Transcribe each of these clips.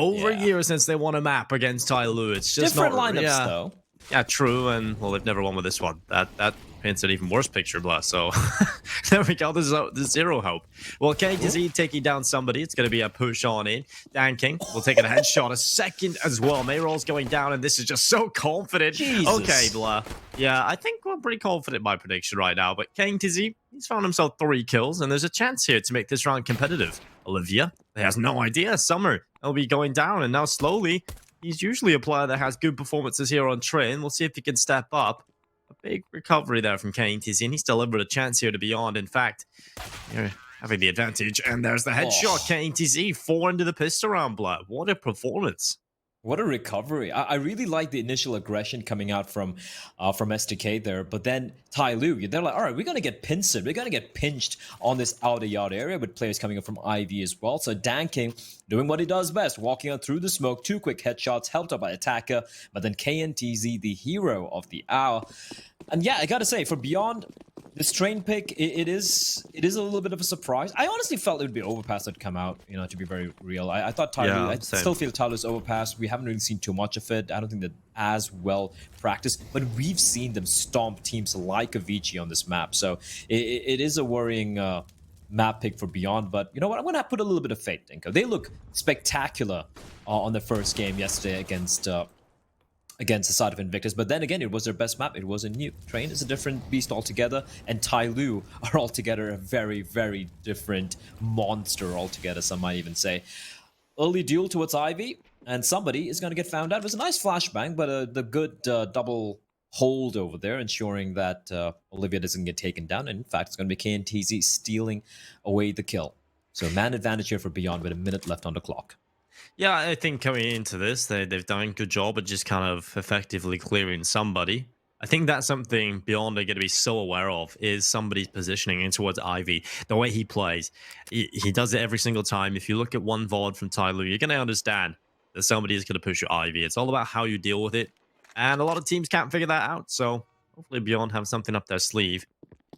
over a year since they won a map against TYLOO. It's just different not, lineups though. Yeah, true, and well, they've never won with this one. That paints an even worse picture, blah. So there we go. There's zero hope. Well, KTZ taking down somebody. It's going to be a push on in. Dan King will take a headshot, a second as well. Mayrol's going down, and this is just so confident. Jesus. Okay, blah. Yeah, I think we're pretty confident in my prediction right now. But KTZ, he's found himself 3 kills, and there's a chance here to make this round competitive. Olivia, he has no idea. Summer will be going down, and now slowly. He's usually a player that has good performances here on train. We'll see if he can step up. A big recovery there from KTZ, and he's delivered a chance here to Beyond. In fact, you're having the advantage. And there's the headshot. KTZ, 4 into the pistol round, blood. What a performance. What a recovery. I really like the initial aggression coming out from SDK there, but then TYLOO, they're like, all right, we're going to get pinched. We're going to get pinched on this outer yard area with players coming up from IV as well. So Dan King doing what he does best, walking out through the smoke, 2 quick headshots, helped out by Attacker, but then KNTZ, the hero of the hour. And yeah, I got to say, for Beyond, this train pick, it is a little bit of a surprise. I honestly felt it would be Overpass that'd come out, you know, to be very real. I thought TYLOO, I still feel TYLOO's Overpass. We haven't really seen too much of it. I don't think that as well practiced, but we've seen them stomp teams like Avicii on this map. So it is a worrying map pick for Beyond. But you know what? I'm going to put a little bit of faith, Dinko. They look spectacular on the first game yesterday against the side of Invictus, but then again, it was their best map. It wasn't new. Train is a different beast altogether, and TYLOO are altogether a very, very different monster altogether, some might even say. Early duel towards Ivy, and somebody is going to get found out. It was a nice flashbang, but the good double hold over there, ensuring that Olivia doesn't get taken down, and in fact, it's going to be KNTZ stealing away the kill. So man advantage here for Beyond with a minute left on the clock. Yeah, I think coming into this, they've done a good job at just kind of effectively clearing somebody. I think that's something Beyond are going to be so aware of, is somebody's positioning in towards Ivy. The way he plays, he does it every single time. If you look at one VOD from TYLOO, you're going to understand that somebody is going to push your Ivy. It's all about how you deal with it. And a lot of teams can't figure that out. So hopefully Beyond have something up their sleeve.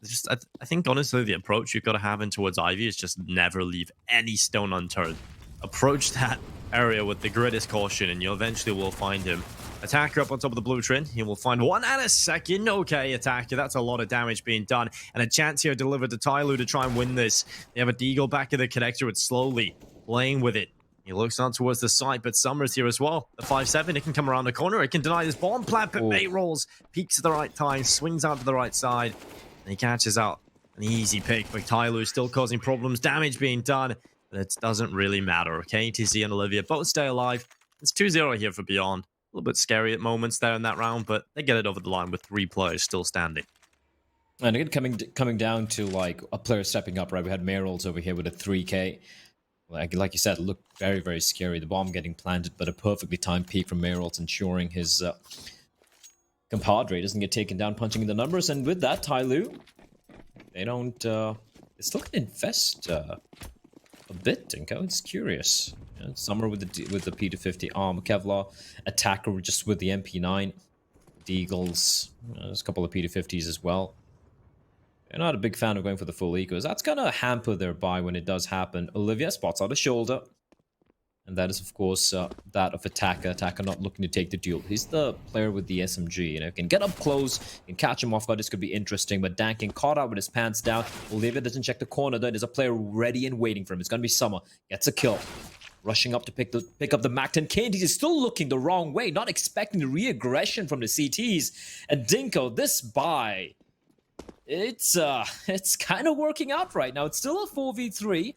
It's just, I think, honestly, the approach you've got to have in towards Ivy is just never leave any stone unturned. Approach that area with the greatest caution, and you eventually will find him. Attacker up on top of the blue train. He will find 1 and a second. Okay, Attacker. That's a lot of damage being done. And a chance here delivered to TYLOO to try and win this. They have a Deagle back in the connector. It's slowly playing with it. He looks on towards the side, but Summer's here as well. The 5-7, it can come around the corner. It can deny this bomb plant, but Mayrolls peeks at the right time, swings out to the right side, and he catches out an easy pick. But TYLOO still causing problems. Damage being done. But it doesn't really matter. Okay, TC and Olivia both stay alive. It's 2-0 here for Beyond. A little bit scary at moments there in that round, but they get it over the line with 3 players still standing. And again, coming down to like a player stepping up, right? We had Mayrolls over here with a 3K. Like you said, it looked very, very scary. The bomb getting planted, but a perfectly timed peek from Mayrolls, ensuring his compadre doesn't get taken down, punching in the numbers. And with that, TYLOO, they don't. They still can invest a bit, Dinko. It's curious. You know, Summer with the P250 arm, Kevlar, Attacker just with the MP9, Deagles. There's a couple of P250s as well. They're not a big fan of going for the full ecos. That's gonna hamper their buy when it does happen. Olivia spots out a shoulder, and that is of course that of Attacker. Attacker not looking to take the duel. He's the player with the SMG. You know, can get up close, can catch him off guard. This could be interesting. But Dan King caught out with his pants down. Olivia doesn't check the corner. There's a player ready and waiting for him. It's gonna be Summer. Gets a kill. Rushing up to pick up the MAC-10. KNTZ is still looking the wrong way, not expecting the re-aggression from the CTs. And Dinko, this buy, it's kind of working out right now. It's still a 4v3.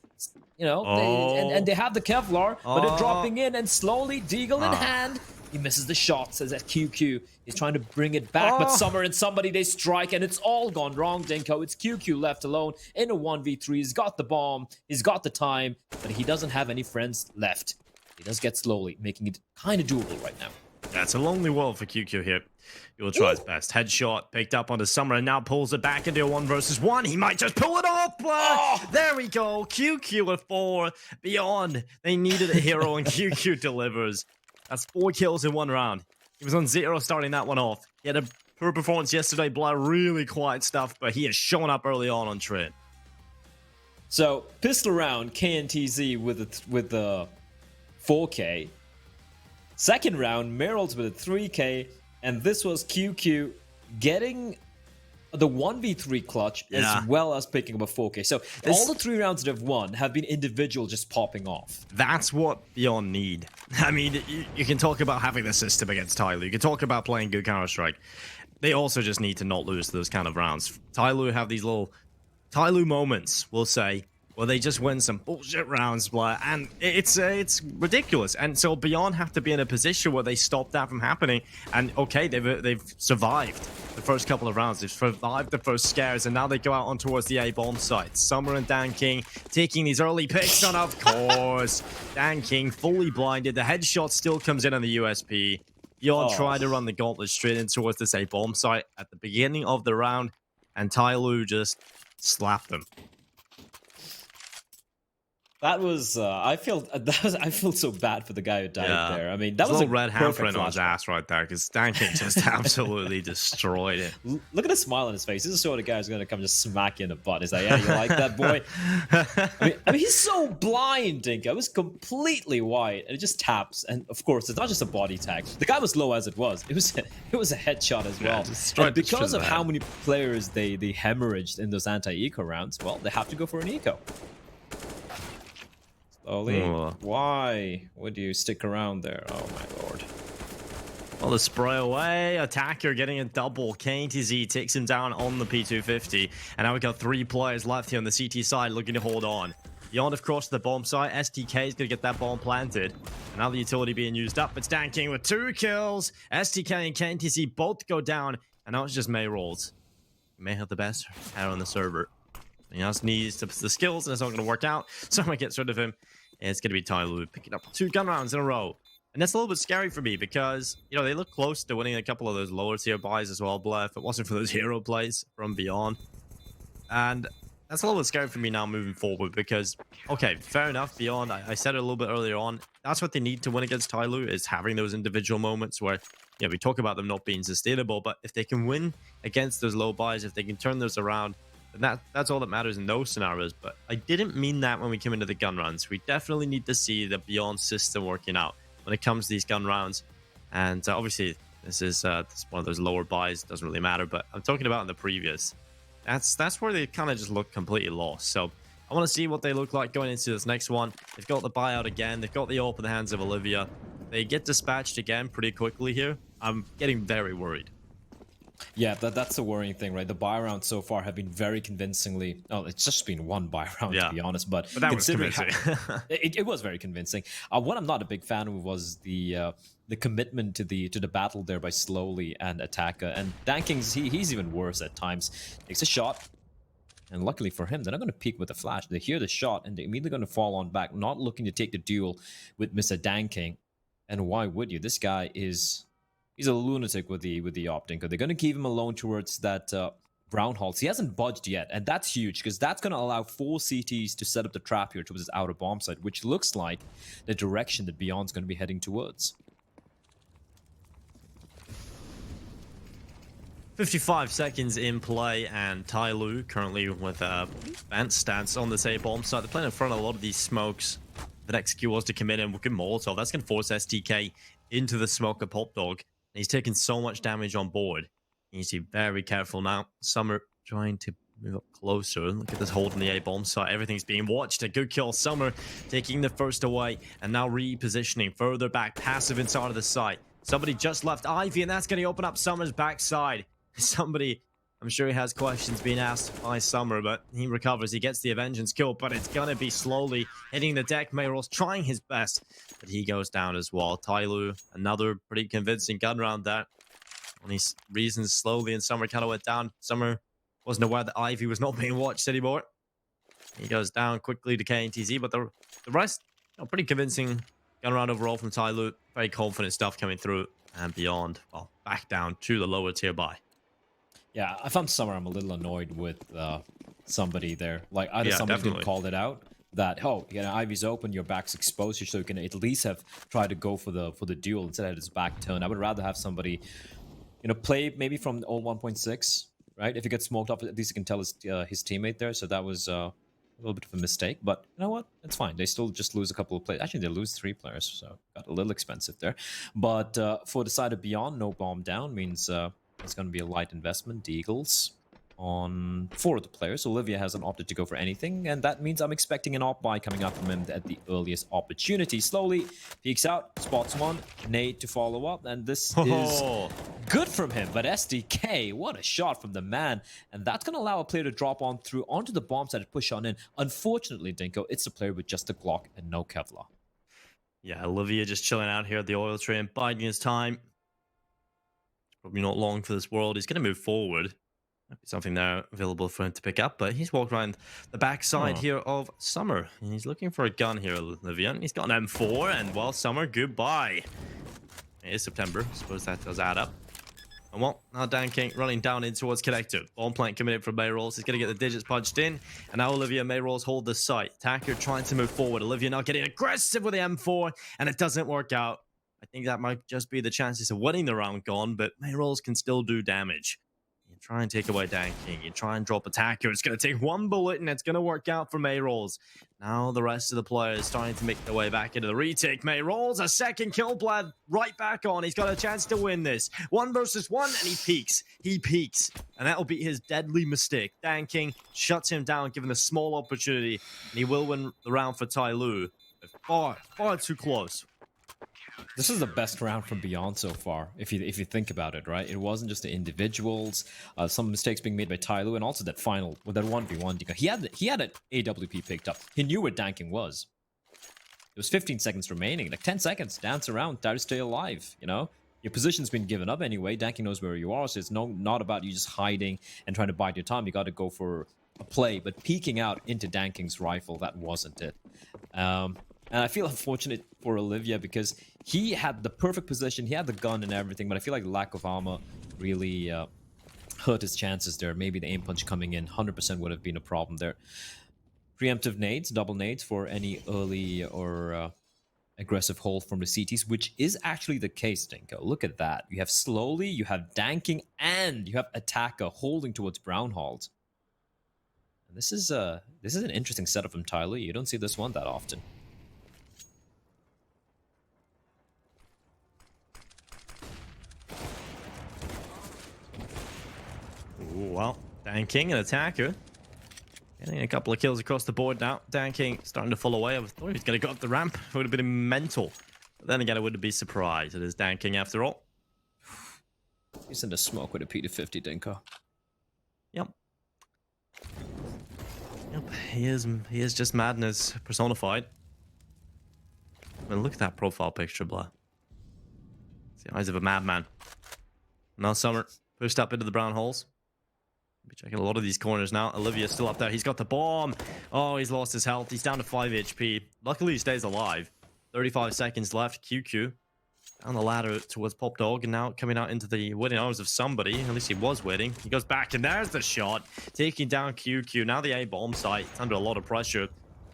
You know, and they have the Kevlar, but they're dropping in, and slowly, Deagle in hand, he misses the shots as that QQ is trying to bring it back, but Summer and somebody, they strike, and it's all gone wrong, Dinko. It's QQ left alone in a 1v3. He's got the bomb, he's got the time, but he doesn't have any friends left. He does get slowly, making it kind of doable right now. That's a lonely world for QQ here. He will try his best. Headshot picked up onto Summer and now pulls it back into a 1 versus 1. He might just pull it off. There we go. QQ at 4. Beyond. They needed a hero and QQ delivers. That's 4 kills in 1 round. He was on 0 starting that one off. He had a poor performance yesterday. Blood, really quiet stuff, but he has shown up early on trade. So, pistol round, KNTZ with the 4K. Second round, Meryl's with a 3K, and this was QQ getting the 1v3 clutch as well as picking up a 4K. So all the 3 rounds that have won have been individual just popping off. That's what Beyond need. I mean, you can talk about having the system against TYLOO. You can talk about playing good Counter-Strike. They also just need to not lose those kind of rounds. TYLOO have these little TYLOO moments, we'll say, where they just win some bullshit rounds, and it's ridiculous. And so Beyond have to be in a position where they stop that from happening. And okay, they've survived the first couple of rounds. They've survived the first scares, and now they go out on towards the A bomb site. Summer and Dan King taking these early picks on, of course. Dan King fully blinded. The headshot still comes in on the USP. Beyond tried to run the gauntlet straight in towards this A bomb site at the beginning of the round, and TYLOO just slapped them. That was I feel so bad for the guy who died there. I mean, that was a red handprint on his ass right there, because Dan King just absolutely destroyed it. Look at the smile on his face. This is the sort of guy who's going to come just smack you in the butt. He's like, yeah, you like that, boy? I mean, he's so blind, Dinka. It was completely white, and it just taps. And of course, it's not just a body tag. The guy was low as it was. It was a headshot as well. And because of how many players they hemorrhaged in those anti-eco rounds, well, they have to go for an eco. Slowly. Why would you stick around there? Oh my lord. Well, the spray away. Attacker getting a double. KTZ takes him down on the P250. And now we've got 3 players left here on the CT side looking to hold on. Beyond, of course, the bomb site. STK is going to get that bomb planted. And now the utility being used up. It's Dan King with 2 kills. STK and KTZ both go down. And now it's just May rolls. May have the best hair on the server. He just needs the skills, and it's not going to work out. Someone gets rid of him. And it's going to be TYLOO picking up 2 gun rounds in a row. And that's a little bit scary for me because, you know, they look close to winning a couple of those lower tier buys as well, Blair, if it wasn't for those hero plays from Beyond. And that's a little bit scary for me now moving forward because, okay, fair enough, Beyond, I said it a little bit earlier on, that's what they need to win against TYLOO, is having those individual moments where, you know, we talk about them not being sustainable, but if they can win against those low buys, if they can turn those around, that's all that matters in those scenarios. But I didn't mean that when we came into the gun rounds. We definitely need to see the Beyond system working out when it comes to these gun rounds. And obviously, this is one of those lower buys. Doesn't really matter. But I'm talking about in the previous. That's where they kind of just look completely lost. So I want to see what they look like going into this next one. They've got the buyout again. They've got the AWP in the hands of Olivia. They get dispatched again pretty quickly here. I'm getting very worried. Yeah, that's the worrying thing, right? The buy rounds so far have been very convincingly. Oh, it's just been one buy round, to be honest. But that was convincing. It was very convincing. What I'm not a big fan of was the commitment to the battle there by Slowly and Attacker. And Dan King's he's even worse at times. Takes a shot, and luckily for him, they're not going to peek with a flash. They hear the shot, and they're immediately going to fall on back, not looking to take the duel with Mr. Dan King. And why would you? This guy is. He's a lunatic with the opting. They're going to keep him alone towards that brown halls. He hasn't budged yet, and that's huge because that's going to allow 4 CTs to set up the trap here towards his outer bomb site, which looks like the direction that Beyond's going to be heading towards. 55 seconds in play, and TYLOO currently with a advanced stance on this A bomb site. They're playing in front of a lot of these smokes. The next Q was to come in and look at Molotov. That's going to force STK into the smoker pop dog. He's taking so much damage on board. He needs to be very careful now. Summer trying to move up closer. Look at this hold on the A bomb site. Everything's being watched. A good kill. Summer taking the first away and now repositioning further back, passive inside of the site. Somebody just left Ivy, and that's going to open up Summer's backside. Somebody, I'm sure he has questions being asked by Summer, but he recovers. He gets the Vengeance kill, but it's going to be Slowly hitting the deck. Mayrol's trying his best, but he goes down as well. TYLOO, another pretty convincing gun round there. Only reasons Slowly and Summer kind of went down. Summer wasn't aware that Ivy was not being watched anymore. He goes down quickly to KNTZ, but the rest, pretty convincing gun round overall from TYLOO. Very confident stuff coming through, and Beyond, well, back down to the lower tier buy. Yeah, I found Summer, I'm a little annoyed with somebody there. Like, either somebody didn't call it out that, oh, you know, Ivy's open, your back's exposed, so you can at least have tried to go for the duel instead of his back turn. I would rather have somebody, you know, play maybe from old 1.6, right? If he gets smoked off, at least you can tell his teammate there. So that was A little bit of a mistake, but you know what? It's fine. They still just lose a couple of players. Actually, they lose 3 players, so got a little expensive there. But for the side of Beyond, no bomb down means it's going to be a light investment. The Eagles on 4 of the players. Olivia hasn't opted to go for anything, and that means I'm expecting an op buy coming out from him at the earliest opportunity. Slowly peeks out, spots one, nade to follow up, and this is good from him. But SDK, what a shot from the man, and that's going to allow a player to drop on through onto the bomb side and push on in. Unfortunately, Dinko, it's a player with just a Glock and no Kevlar. Yeah, Olivia just chilling out here at the oil train, biding his time. Probably not long for this world. He's going to move forward. Might be something there available for him to pick up, but he's walked around the backside here of Summer. And he's looking for a gun here, Olivia. He's got an M4, and well, Summer, goodbye. It is September. I suppose that does add up. And well, now Dan King running down in towards Connector. Bomb plant committed from Mayrolls. He's going to get the digits punched in. And now Olivia and Mayrolls hold the site. Attacker trying to move forward. Olivia now getting aggressive with the M4, and it doesn't work out. I think that might just be the chances of winning the round gone, but Mayrolls can still do damage. You try and take away Dan King. You try and drop Attacker. It's going to take 1 bullet, and it's going to work out for Mayrolls. Now the rest of the players starting to make their way back into the retake. Mayrolls, a second kill, Blad, right back on. He's got a chance to win this. 1 versus 1, and he peaks. He peaks. And that'll be his deadly mistake. Dan King shuts him down, given a small opportunity, and he will win the round for TYLOO. Far, far too close. This is the best round from Beyond so far, if you think about it, right? It wasn't just the individuals, some mistakes being made by TYLOO, and also that final with that 1v1. He had an AWP picked up. He knew where Dan King was. There was 15 seconds remaining, like 10 seconds, dance around, try to stay alive. You know, your position's been given up anyway. Dan King knows where you are, so it's not about you just hiding and trying to bide your time. You got to go for a play, but peeking out into Dan King's rifle, that wasn't it. And I feel unfortunate for Olivia because he had the perfect position, he had the gun and everything, but I feel like the lack of armor really hurt his chances there. Maybe the aim punch coming in 100% would have been a problem there. Preemptive nades, double nades for any early or aggressive hold from the CTs, which is actually the case, Dinko. Look at that. You have Slowly, you have Danking, and you have Attacker holding towards Brownhold. And this is an interesting setup from TYLOO. You don't see this one that often. Ooh, well, Dan King, an Attacker. Getting a couple of kills across the board now. Dan King starting to fall away. I thought he was going to go up the ramp. It would have been mental. But then again, I wouldn't be surprised. It is Dan King after all. He's in the smoke with a P250, Dinko. Yep. Yep, he is just madness personified. I mean, look at that profile picture, blah. It's the eyes of a madman. Now Summer pushed up into the brown holes. Be checking a lot of these corners now. Olivia's still up there. He's got the bomb. Oh, he's lost his health. He's down to 5 HP. Luckily, he stays alive. 35 seconds left. QQ down the ladder towards Pop Dog, and now coming out into the waiting arms of somebody. At least he was waiting. He goes back, and there's the shot. Taking down QQ. Now the A bomb site. It's under a lot of pressure.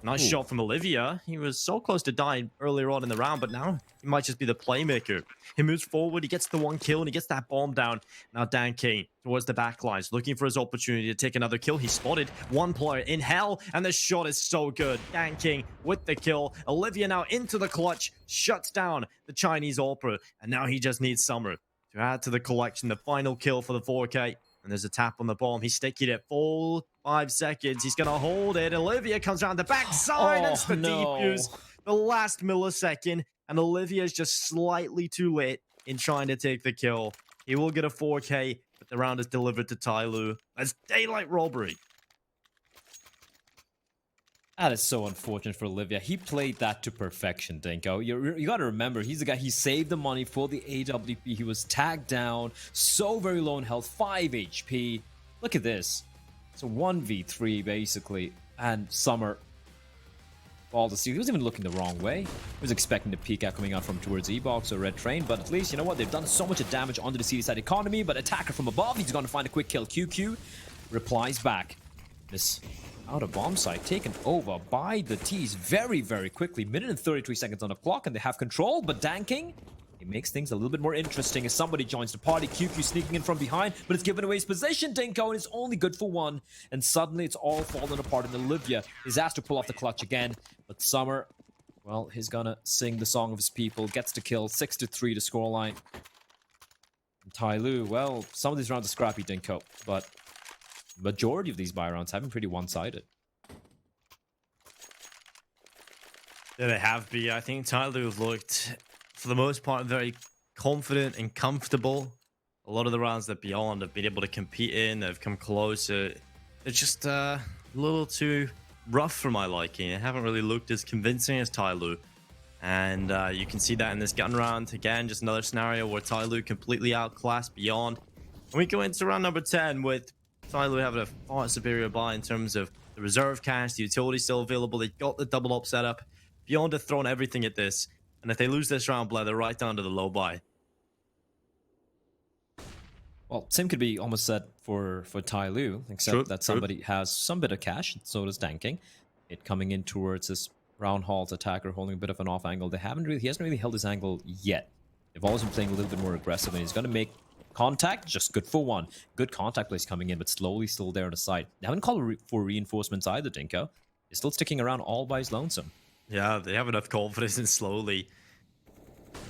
Nice shot from Olivia. He was so close to dying earlier on in the round, but now he might just be the playmaker. He moves forward, he gets the 1 kill, and he gets that bomb down. Now Dan King towards the back lines, looking for his opportunity to take another kill. He's spotted 1 player in hell, and the shot is so good. Dan King with the kill. Olivia now into the clutch, shuts down the Chinese Opera, and now he just needs Summer to add to the collection. The final kill for the 4K. And there's a tap on the bomb. He's sticking it full 5 seconds. He's going to hold it. Olivia comes around the backside. It's the defuse. The last millisecond. And Olivia's just slightly too late in trying to take the kill. He will get a 4K, but the round is delivered to TYLOO. That's daylight robbery. That is so unfortunate for Olivia. He played that to perfection, Dinko. You got to remember, he's the guy, he saved the money for the AWP. He was tagged down, so very low in health, 5 HP. Look at this. It's a 1v3, basically. And Summer, all the he wasn't even looking the wrong way. He was expecting the peek out coming out from towards E-Box or Red Train, but at least, you know what, they've done so much damage onto the CD side economy, but Attacker from above, he's going to find a quick kill. QQ replies back. This out of bomb site taken over by the T's very, very quickly. Minute and 33 seconds on the clock, and they have control, but Dan King It makes things a little bit more interesting as somebody joins the party. QQ sneaking in from behind, but it's given away his position, Dinko, and it's only good for one. And suddenly it's all falling apart, and Olivia is asked to pull off the clutch again. But Summer, well, he's gonna sing the song of his people. Gets the kill, 6-3 to scoreline. And TYLOO, well, some of these rounds are scrappy, Dinko, but majority of these buy rounds have been pretty one-sided. Yeah, they have been. I think TYLOO have looked, for the most part, very confident and comfortable. A lot of the rounds that Beyond have been able to compete in, they've come closer. They're just a little too rough for my liking. They haven't really looked as convincing as TYLOO. And you can see that in this gun round. Again, just another scenario where TYLOO completely outclassed Beyond. And we go into round number 10 with TYLOO having a far superior buy in terms of the reserve cash, the utility still available. They got the double up setup. Beyond have thrown everything at this. And if they lose this round, they're right down to the low buy. Well, same could be almost said for TYLOO, except that somebody has some bit of cash, and so does Danking. It coming in towards this Brown Hall's attacker, holding a bit of an off angle. He hasn't really held his angle yet. They've always been playing a little bit more aggressive, and he's going to make contact, just good for one. Good contact plays coming in, but slowly still there on the side. They haven't called for reinforcements either, Dinko. He's still sticking around all by his lonesome. Yeah, they have enough confidence in slowly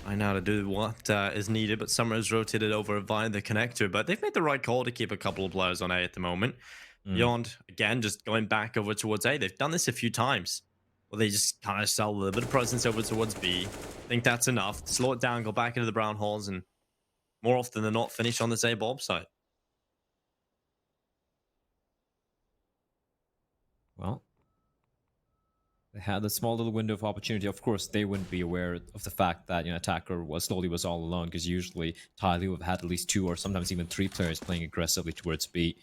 I know how to do what is needed, but Summer has rotated over via the connector, but they've made the right call to keep a couple of players on A at the moment. Beyond, again, just going back over towards A. They've done this a few times. Well, they just kind of sell a little bit of presence over towards B. I think that's enough. Slow it down, go back into the brown halls, and more often than not, finish on this A bomb site. Well, they had a small little window of opportunity. Of course, they wouldn't be aware of the fact that, you know, attacker was all alone, because usually TYLOO have had at least 2 or sometimes even 3 players playing aggressively towards B.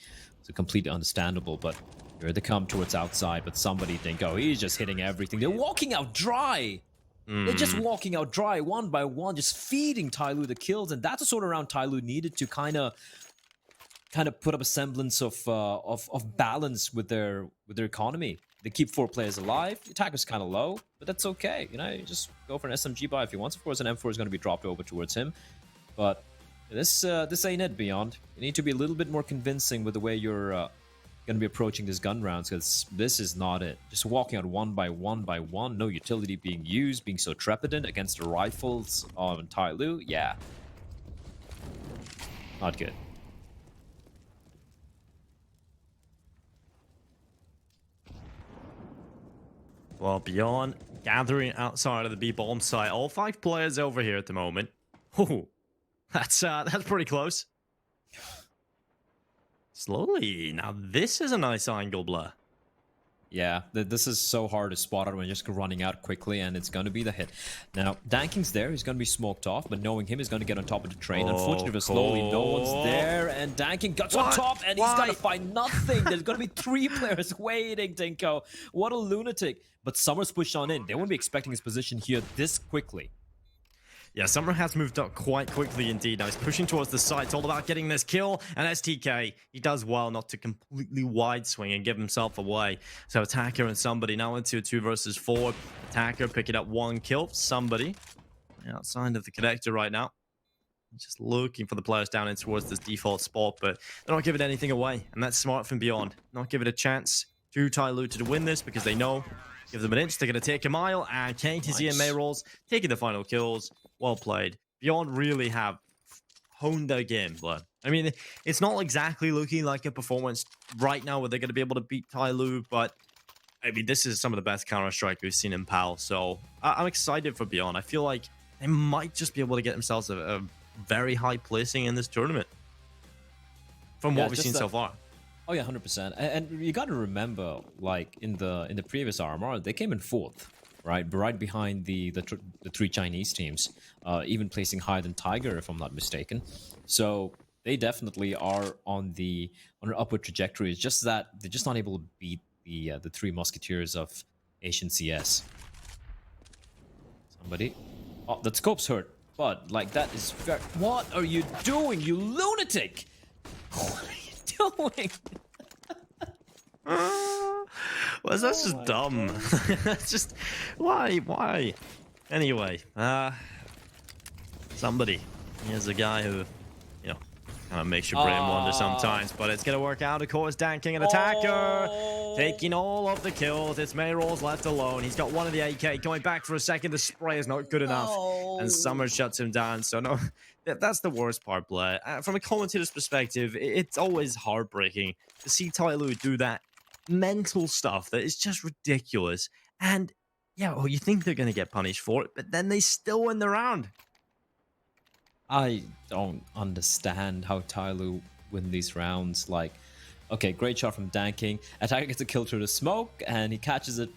So completely understandable, but here they come towards outside, but somebody didn't go. He's just hitting everything. They're walking out dry. They're just walking out dry, one by one, just feeding TYLOO the kills, and that's the sort of round TYLOO needed to kind of put up a semblance of balance with their economy. They keep 4 players alive. The attacker's kind of low, but that's okay. You know, you just go for an SMG buy if he wants. Of course, an M4 is going to be dropped over towards him. But this ain't it, Beyond. You need to be a little bit more convincing with the way you're going to be approaching this gun rounds, because this is not it. Just walking out one by one, no utility being used, being so trepidant against the rifles on TYLOO. Yeah. Not good. Well, Beyond gathering outside of the B bomb site. All 5 players over here at the moment. Oh, that's pretty close. Slowly. Now this is a nice angle, Blur. Yeah, this is so hard to spot out when you're just running out quickly, and it's going to be the hit. Now, Danking's there. He's going to be smoked off, but knowing him, he's going to get on top of the train. Unfortunately for Slowly, no one's there, and Danking gets on top, and he's going to find nothing. There's going to be 3 players waiting, Dinko. What a lunatic. But Summer's pushed on in. They wouldn't be expecting his position here this quickly. Yeah, Summer has moved up quite quickly indeed. Now he's pushing towards the side. It's all about getting this kill. And STK, he does well not to completely wide swing and give himself away. So Attacker and Somebody now into a 2 versus 4. Attacker picking up 1 kill. Somebody outside of the connector right now. Just looking for the players down in towards this default spot, but they're not giving anything away. And that's smart from Beyond. Not giving a chance to TYLOO to win this, because they know give them an inch, they're going to take a mile, and KTZ and Mayrolls taking the final kills. Well played. Beyond really have honed their game, but I mean, it's not exactly looking like a performance right now where they're going to be able to beat TYLOO, but I mean, this is some of the best Counter-Strike we've seen in PAL, so I'm excited for Beyond. I feel like they might just be able to get themselves a very high placing in this tournament from what we've seen so far. Oh yeah, 100%. And you got to remember, like in the previous RMR, they came in 4th, right behind the 3 Chinese teams, even placing higher than Tiger, if I'm not mistaken. So they definitely are on an upward trajectory. It's just that they're just not able to beat the 3 Musketeers of Asian CS. Somebody, oh, that scope's hurt, but like that is fair. What are you doing, you lunatic? What are you doing? Well, that's just dumb. It's just why? Anyway, somebody. Here's a guy who, you know, kind of makes your brain wander sometimes, but it's gonna work out. Of course, Dan King, an attacker, taking all of the kills. It's Mayrolls left alone. He's got one of the AK. Going back for a second, the spray is not good enough, and Summer shuts him down. So no, that's the worst part, Blair. From a commentator's perspective, it's always heartbreaking to see TYLOO do that mental stuff that is just ridiculous. And yeah, well, you think they're gonna get punished for it, but then they still win the round. I don't understand how TYLOO win these rounds. Like, okay, great shot from Dan King. Attacker gets a kill through the smoke, and he catches it,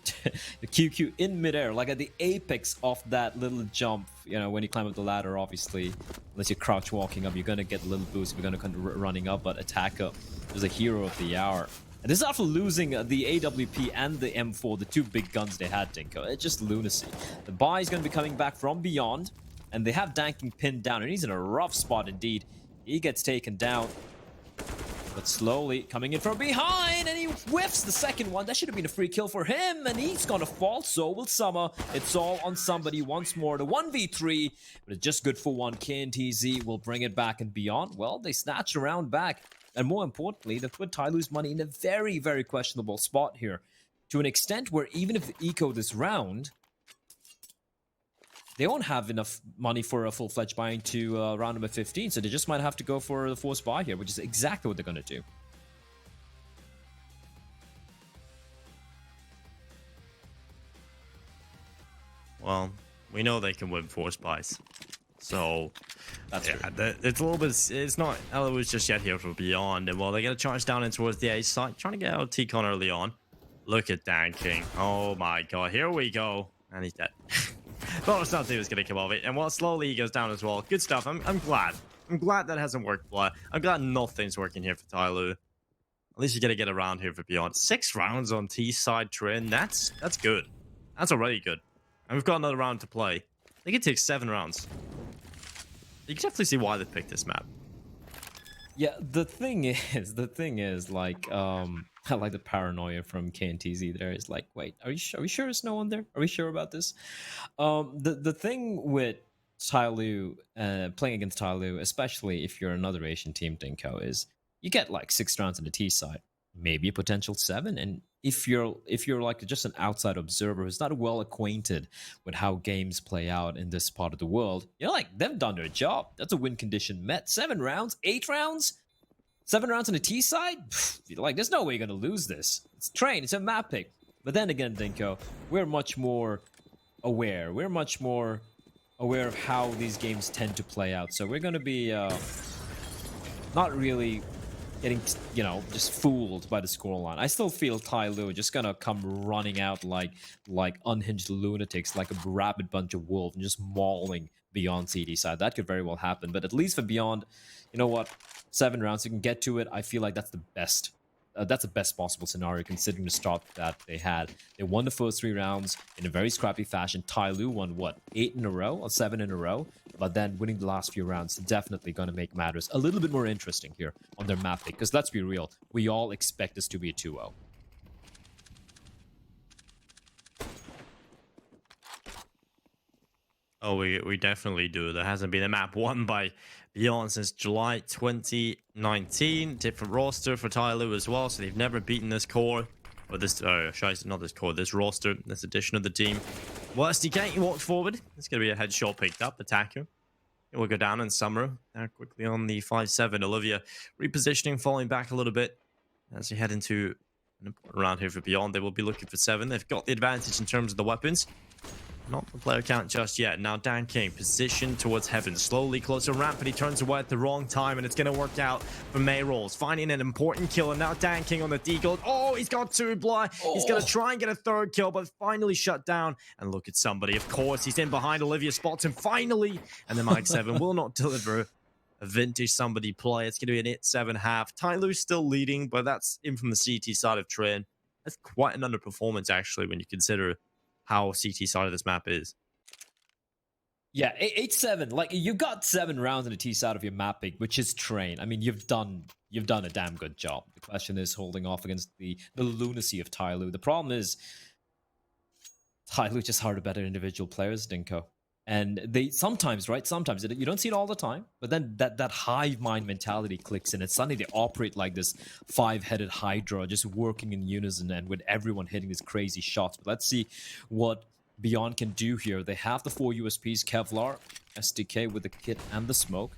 the QQ in midair, like at the apex of that little jump. You know, when you climb up the ladder, obviously, unless you're crouch walking up, you're gonna get a little boost. You're gonna come running up, but Attacker is a hero of the hour. And this is after losing the AWP and the M4, the two big guns they had, Dinko. It's just lunacy. The buy is going to be coming back from beyond, and they have Dan King pinned down, and he's in a rough spot indeed. He gets taken down, but slowly coming in from behind, and he whiffs the second one. That should have been a free kill for him, and he's going to fall. So will Summer. It's all on somebody once more. The 1v3, but it's just good for one. KNTZ will bring it back, and beyond, well, they snatch a round back. And more importantly, they put TYLOO's money in a very, very questionable spot here. To an extent where even if they eco this round, they won't have enough money for a full-fledged buy into round number 15. So they just might have to go for the forced buy here, which is exactly what they're going to do. Well, we know they can win forced buys. So, that's yeah, it's a little bit, it's not Eloise just yet here for beyond. And well, they're going to charge down in towards the A side, trying to get out T-Con early on. Look at Dan King. Oh my god, here we go. And he's dead. Thought something was going to come of it. And well, slowly he goes down as well. Good stuff. I'm glad. I'm glad that hasn't worked, Blair. I'm glad nothing's working here for TYLOO. At least you're going to get around here for beyond. 6 rounds on T side Trin. That's good. That's already good. And we've got another round to play. They could take 7 rounds. You can definitely see why they picked this map. Yeah, the thing is, like, I like the paranoia from KNTZ there. Is like, wait, are we sure there's no one there? Are we sure about this? The thing with TYLOO, playing against TYLOO, especially if you're another Asian team, Dinko, is you get like 6 rounds on the T side, maybe a potential 7, and if you're like just an outside observer who's not well acquainted with how games play out in this part of the world, you're like, they've done their job. That's a win condition met. 7 rounds, 8 rounds, 7 rounds on the T side. Like, there's no way you're gonna lose this. It's train. It's a map pick. But then again, Dinko, we're much more aware. We're much more aware of how these games tend to play out. So we're gonna be not really getting, you know, just fooled by the scoreline. I still feel TYLOO just gonna come running out like unhinged lunatics, like a rabid bunch of wolves, and just mauling beyond CD side. That could very well happen. But at least for beyond, you know what, 7 rounds, you can get to it. I feel like that's the best. That's the best possible scenario considering the start that they had. They won the first 3 rounds in a very scrappy fashion. TYLOO won, what, 8 in a row or 7 in a row? But then winning the last few rounds is definitely going to make matters a little bit more interesting here on their map pick. Because let's be real, we all expect this to be a 2-0. Oh, we definitely do. There hasn't been a map won by Beyond since July 2019. Different roster for TYLOO as well, so they've never beaten this core. Or this, not this core, this roster, this edition of the team. Worst DK, he walks forward. It's going to be a headshot picked up, attacker. It will go down in Summer. Quickly on the 5-7. Olivia repositioning, falling back a little bit. As they head into an important round here for Beyond, they will be looking for 7. They've got the advantage in terms of the weapons. Not the player count just yet. Now Dan King positioned towards heaven, slowly closer ramp, but he turns away at the wrong time, and it's going to work out for Mayrolls, finding an important kill. And now Dan King on the deagle. Oh, he's got 2 blind. He's going to try and get a 3rd kill, but finally shut down. And look at somebody. Of course, he's in behind. Olivia spots him finally, and the Mike 7 will not deliver a vintage somebody play. It's going to be an it 7.5. TYLOO's still leading, but that's in from the CT side of Train. That's quite an underperformance actually when you consider how CT side of this map is. Yeah, 8-7. Like, you got 7 rounds on the T side of your map pick, which is Train. I mean, you've done a damn good job. The question is holding off against the lunacy of TYLOO. The problem is TYLOO just are the better individual players, Dinko. And they sometimes, right? Sometimes you don't see it all the time, but then that hive mind mentality clicks in, and suddenly they operate like this five-headed hydra, just working in unison, and with everyone hitting these crazy shots. But let's see what Beyond can do here. They have the 4 USPs: Kevlar, SDK with the kit and the smoke.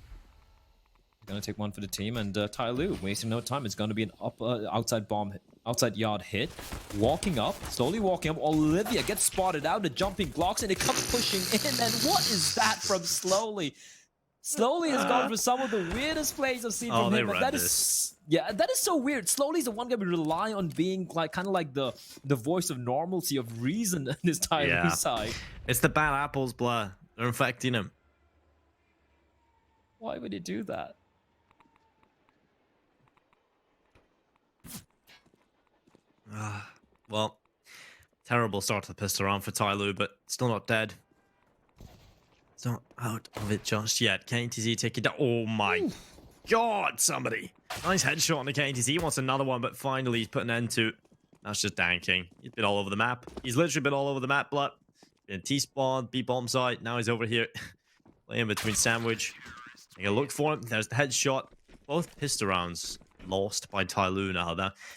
Gonna take one for the team, and TYLOO wasting no time. It's gonna be an outside yard hit. Walking up, slowly walking up. Olivia gets spotted out. The jumping blocks, and it comes pushing in. And what is that from Slowly? Slowly has gone for some of the weirdest plays I've seen from him. And that is so weird. Slowly is the one guy we rely on being like kind of like the voice of normalcy, of reason on this TYLOO side. It's the bad apples, Blur. They're infecting him. Why would he do that? Well, terrible start to the pistol round for TYLOO, but still not dead. It's not out of it just yet. KTZ taking down. Oh my god, somebody. Nice headshot on the KTZ. He wants another one, but finally he's put an end to. That's just danking. He's been all over the map. He's literally been all over the map, Blood. In T-spawn, B-bomb site. Now he's over here. Playing between Sandwich. You look for him. There's the headshot. Both pistol rounds lost by TYLOO now.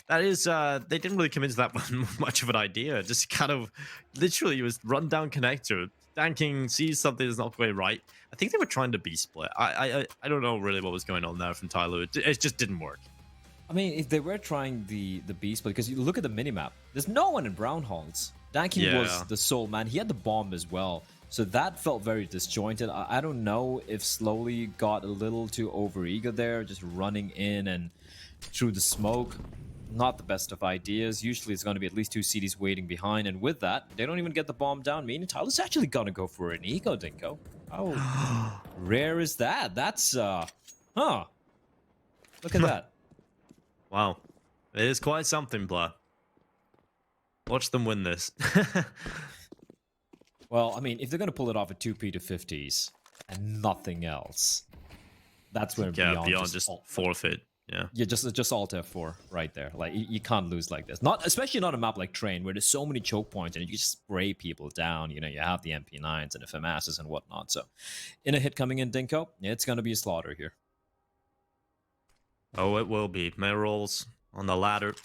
That is, they didn't really come into that one much of an idea. Just kind of, literally, it was run down connector. Danking sees something that's not quite right. I think they were trying to B-split. I don't know really what was going on there from TYLOO. It just didn't work. I mean, if they were trying the B-split, because you look at the minimap, there's no one in brown halls. Danking was the sole man. He had the bomb as well. So that felt very disjointed. I don't know if Slowly got a little too overeager there, just running in and through the smoke. Not the best of ideas. Usually it's going to be at least 2 CDs waiting behind. And with that, they don't even get the bomb down. Meaning TYLOO's actually going to go for an eco dinko. Oh, rare is that? That's, Look at that. Wow. It is quite something, Blur. Watch them win this. Well, I mean, if they're going to pull it off at 2P to 50s and nothing else, that's where Beyond just forfeit. Yeah, just alt F4 right there. Like, you can't lose like this. Especially not a map like Train, where there's so many choke points and you just spray people down. You know, you have the MP9s and the FMSs and whatnot. So, in a hit coming in, Dinko, it's going to be a slaughter here. Oh, it will be. Mayrolls on the ladder.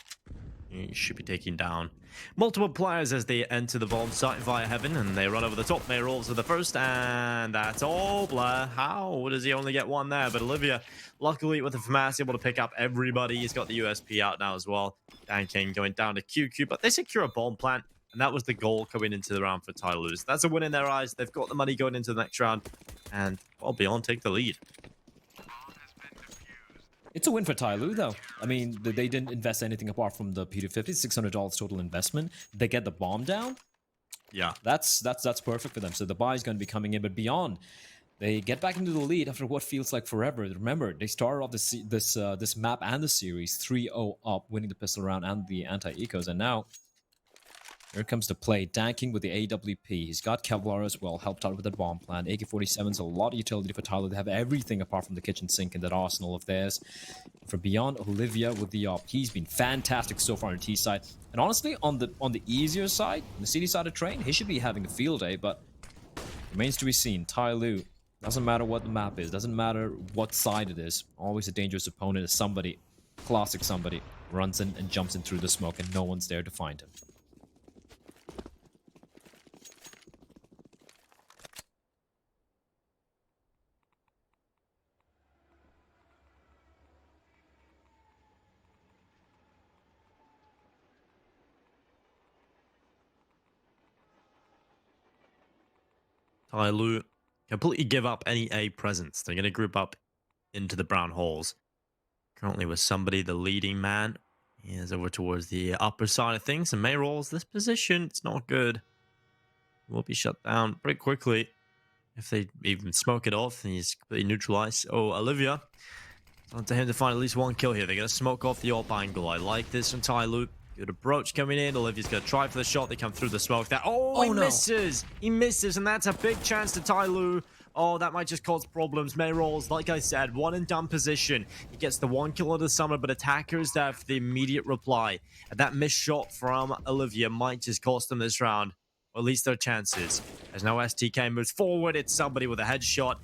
You should be taking down multiple players as they enter the bomb site via heaven, and they run over the top. Mayrolls are the first, and that's all. Blur. How does he only get one there? But Olivia, luckily with the FAMAS, able to pick up everybody. He's got the USP out now as well. Dan King going down to QQ, but they secure a bomb plant, and that was the goal coming into the round for TYLOO. So that's a win in their eyes. They've got the money going into the next round, and well, Beyond take the lead. It's a win for TYLOO, though. I mean, they didn't invest anything apart from the P250, $600 total investment. They get the bomb down. Yeah, that's perfect for them. So the buy is going to be coming in, but Beyond, they get back into the lead after what feels like forever. Remember, they started off this map and the series 3-0 up, winning the pistol round and the anti-ecos, and now here it comes to play. Danking with the AWP. He's got Kevlar as well, helped out with the bomb plan. AK-47's a lot of utility for TYLOO. They have everything apart from the kitchen sink in that arsenal of theirs. For Beyond, Olivia with the op. He's been fantastic so far on the T side. And honestly, on the easier side, on the CD side of Train, he should be having a field day, but remains to be seen. TYLOO, doesn't matter what the map is, doesn't matter what side it is, always a dangerous opponent is somebody, classic somebody, runs in and jumps in through the smoke and no one's there to find him. TYLOO completely give up any A presence. They're going to group up into the brown holes. Currently with somebody, the leading man. He is over towards the upper side of things. And Mayrolls, this position, it's not good. Will be shut down pretty quickly. If they even smoke it off, and he's completely neutralized. Oh, Olivia. It's on to him to find at least one kill here. They're going to smoke off the op angle. I like this from TYLOO. Good approach coming in. Olivia's going to try for the shot. They come through the smoke there. Oh, he misses. He misses, and that's a big chance to TYLOO. Oh, that might just cause problems. Mayrolls, like I said, one and done position. He gets the 1 kill of the summer, but attackers there for the immediate reply. And that missed shot from Olivia might just cost them this round. or at least their chances. As now STK moves forward, it's somebody with a headshot.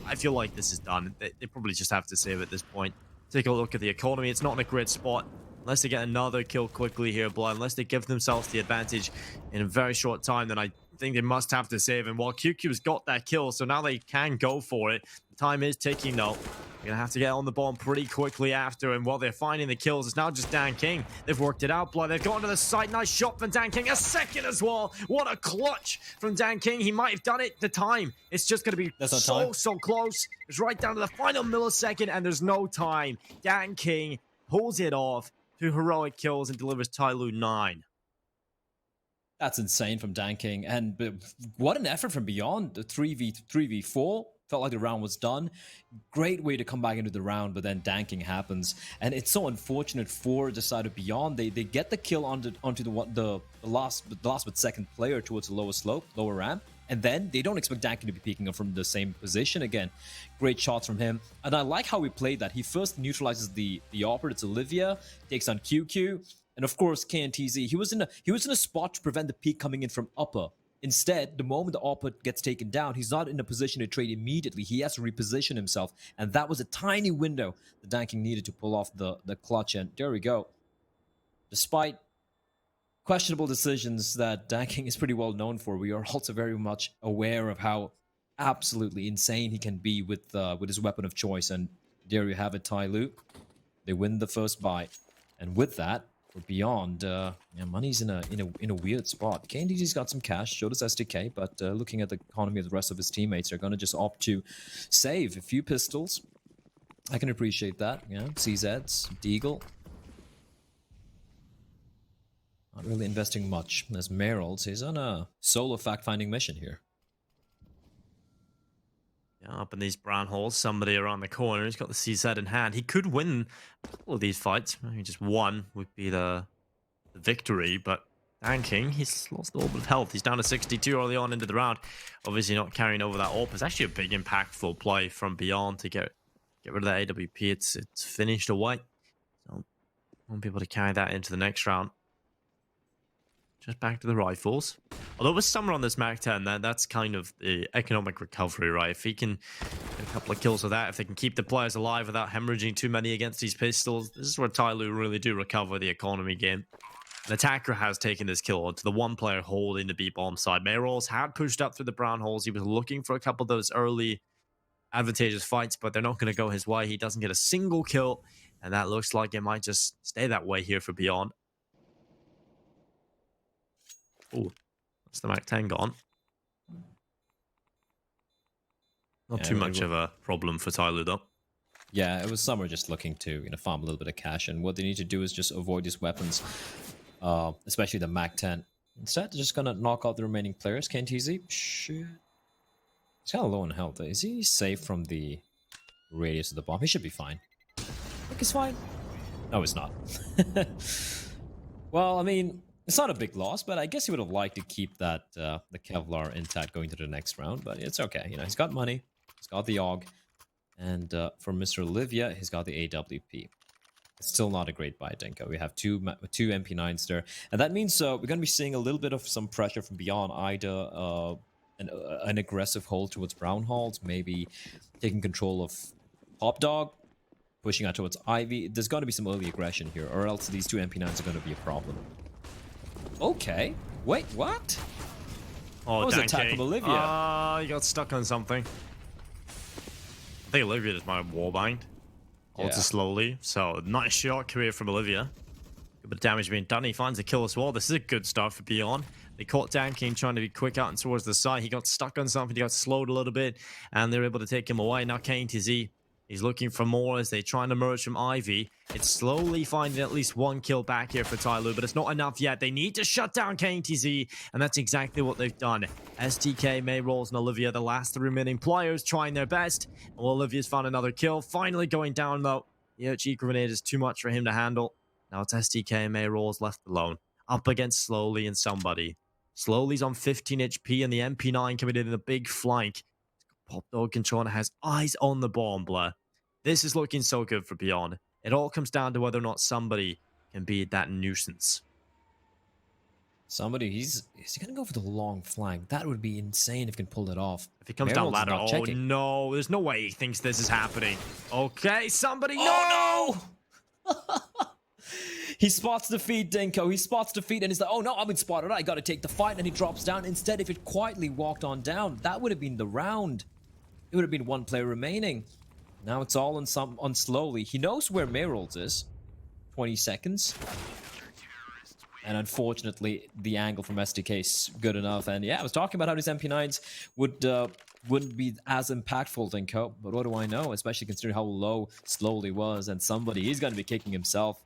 I feel like this is done. They probably just have to save at this point. Take a look at the economy. It's not in a great spot. Unless they get another kill quickly here, Blood, unless they give themselves the advantage in a very short time, then I think they must have to save. And while QQ's got that kill, so now they can go for it. The time is ticking, though. They're going to have to get on the bomb pretty quickly after. And while they're finding the kills, it's now just Dan King. They've worked it out, Blood. They've gone to the site. Nice shot from Dan King. A second as well. What a clutch from Dan King. He might have done it. The time. It's just going to be so close. It's right down to the final millisecond, and there's no time. Dan King pulls it off. 2 heroic kills and delivers TYLOO 9. That's insane from Dan King. And what an effort from Beyond. The 3v4. Felt like the round was done. Great way to come back into the round, but then Dan King happens. And it's so unfortunate for the side of Beyond. They get the kill onto the last but second player towards the lower slope, lower ramp. And then they don't expect Dan King to be peeking up from the same position again. Great shots from him. And I like how he played that. He first neutralizes the opper. It's Olivia. Takes on QQ. And of course, KNTZ. He was in a spot to prevent the peek coming in from upper. Instead, the moment the opper gets taken down, he's not in a position to trade immediately. He has to reposition himself. And that was a tiny window that Dan King needed to pull off the clutch. And there we go. Despite questionable decisions that Dan King is pretty well known for, we are also very much aware of how absolutely insane he can be with his weapon of choice. And there you have it, TYLOO. They win the first buy. And with that, for Beyond, money's in a weird spot. KNDG's got some cash, so does SDK, but looking at the economy of the rest of his teammates, they're going to just opt to save a few pistols. I can appreciate that. Yeah, CZs, Deagle. Not really investing much. As Meryl's, he's on a solo fact-finding mission here. Yeah, up in these brown holes, somebody around the corner. He's got the CZ in hand. He could win all of these fights. Maybe just one would be the victory, but Dan King, he's lost a little bit of health. He's down to 62 early on into the round. Obviously not carrying over that AWP. It's actually a big impactful play from Beyond to get rid of that AWP. It's finished away. So won't be able to carry that into the next round. Just back to the rifles. Although with Summer on this Mac 10, that's kind of the economic recovery, right? If he can get a couple of kills with that, if they can keep the players alive without hemorrhaging too many against these pistols, this is where TYLOO really do recover the economy game. An attacker has taken this kill to the one player holding the B-bomb side. Mayrols had pushed up through the brown holes. He was looking for a couple of those early advantageous fights, but they're not going to go his way. He doesn't get a single kill, and that looks like it might just stay that way here for Beyond. Oh, that's the Mac 10 gone. Not too much of a problem for TYLOO, though. Yeah, it was Summer just looking to farm a little bit of cash, and what they need to do is just avoid these weapons, especially the Mac 10. Instead, they're just gonna knock out the remaining players. KNTZ, shit, he's kind of low on health. Is he safe from the radius of the bomb? He should be fine. I think he's fine. No, he's not. Well, I mean, it's not a big loss, but I guess he would have liked to keep that the Kevlar intact going to the next round. But it's okay. He's got money. He's got the AUG. And for Mr. Olivia, he's got the AWP. It's still not a great buy, Denko. We have two MP9s there. And that means we're going to be seeing a little bit of some pressure from Beyond. Either an aggressive hold towards brown holes, maybe taking control of Top Dog, pushing out towards Ivy. There's got to be some early aggression here, or else these two MP9s are going to be a problem. Okay. Wait, what? Oh, that was an attack from Olivia. You got stuck on something. I think Olivia just might have wallbanged. Also slowly. So, nice shot career from Olivia. Good bit of damage being done. He finds a kill as well. This is a good start for Beyond. They caught Dan King trying to be quick out and towards the side. He got stuck on something. He got slowed a little bit. And they're able to take him away. Now KNTZ. He's looking for more as they try and emerge from Ivy. It's slowly finding at least one kill back here for TYLOO, but it's not enough yet. They need to shut down KNTZ, and that's exactly what they've done. STK, Mayrolls, and Olivia, the last three remaining players, trying their best. Well, Olivia's found another kill. Finally going down, though. The HE grenade is too much for him to handle. Now it's STK and Mayrolls left alone. Up against Slowly and somebody. Slowly's on 15 HP, and the MP9 coming in a big flank. Pop Dog Controller has eyes on the bomb, Blair. This is looking so good for Beyond. It all comes down to whether or not somebody can be that nuisance. Somebody, is he gonna go for the long flank? That would be insane if he can pull it off. If he comes down Meryl's ladder, not oh checking. no, there's no way he thinks this is happening. Okay, somebody, Oh, no! He spots the feed, Dinko. He spots the feed and he's like, oh no, I've been spotted. I gotta take the fight. And he drops down. Instead, if it quietly walked on down, that would have been the round. It would have been one player remaining. Now it's all on slowly. He knows where Meryl's is. 20 seconds. And unfortunately, the angle from SDK is good enough. And yeah, I was talking about how these MP9s wouldn't be as impactful, Dinko. But what do I know? Especially considering how low slowly was. And he's going to be kicking himself.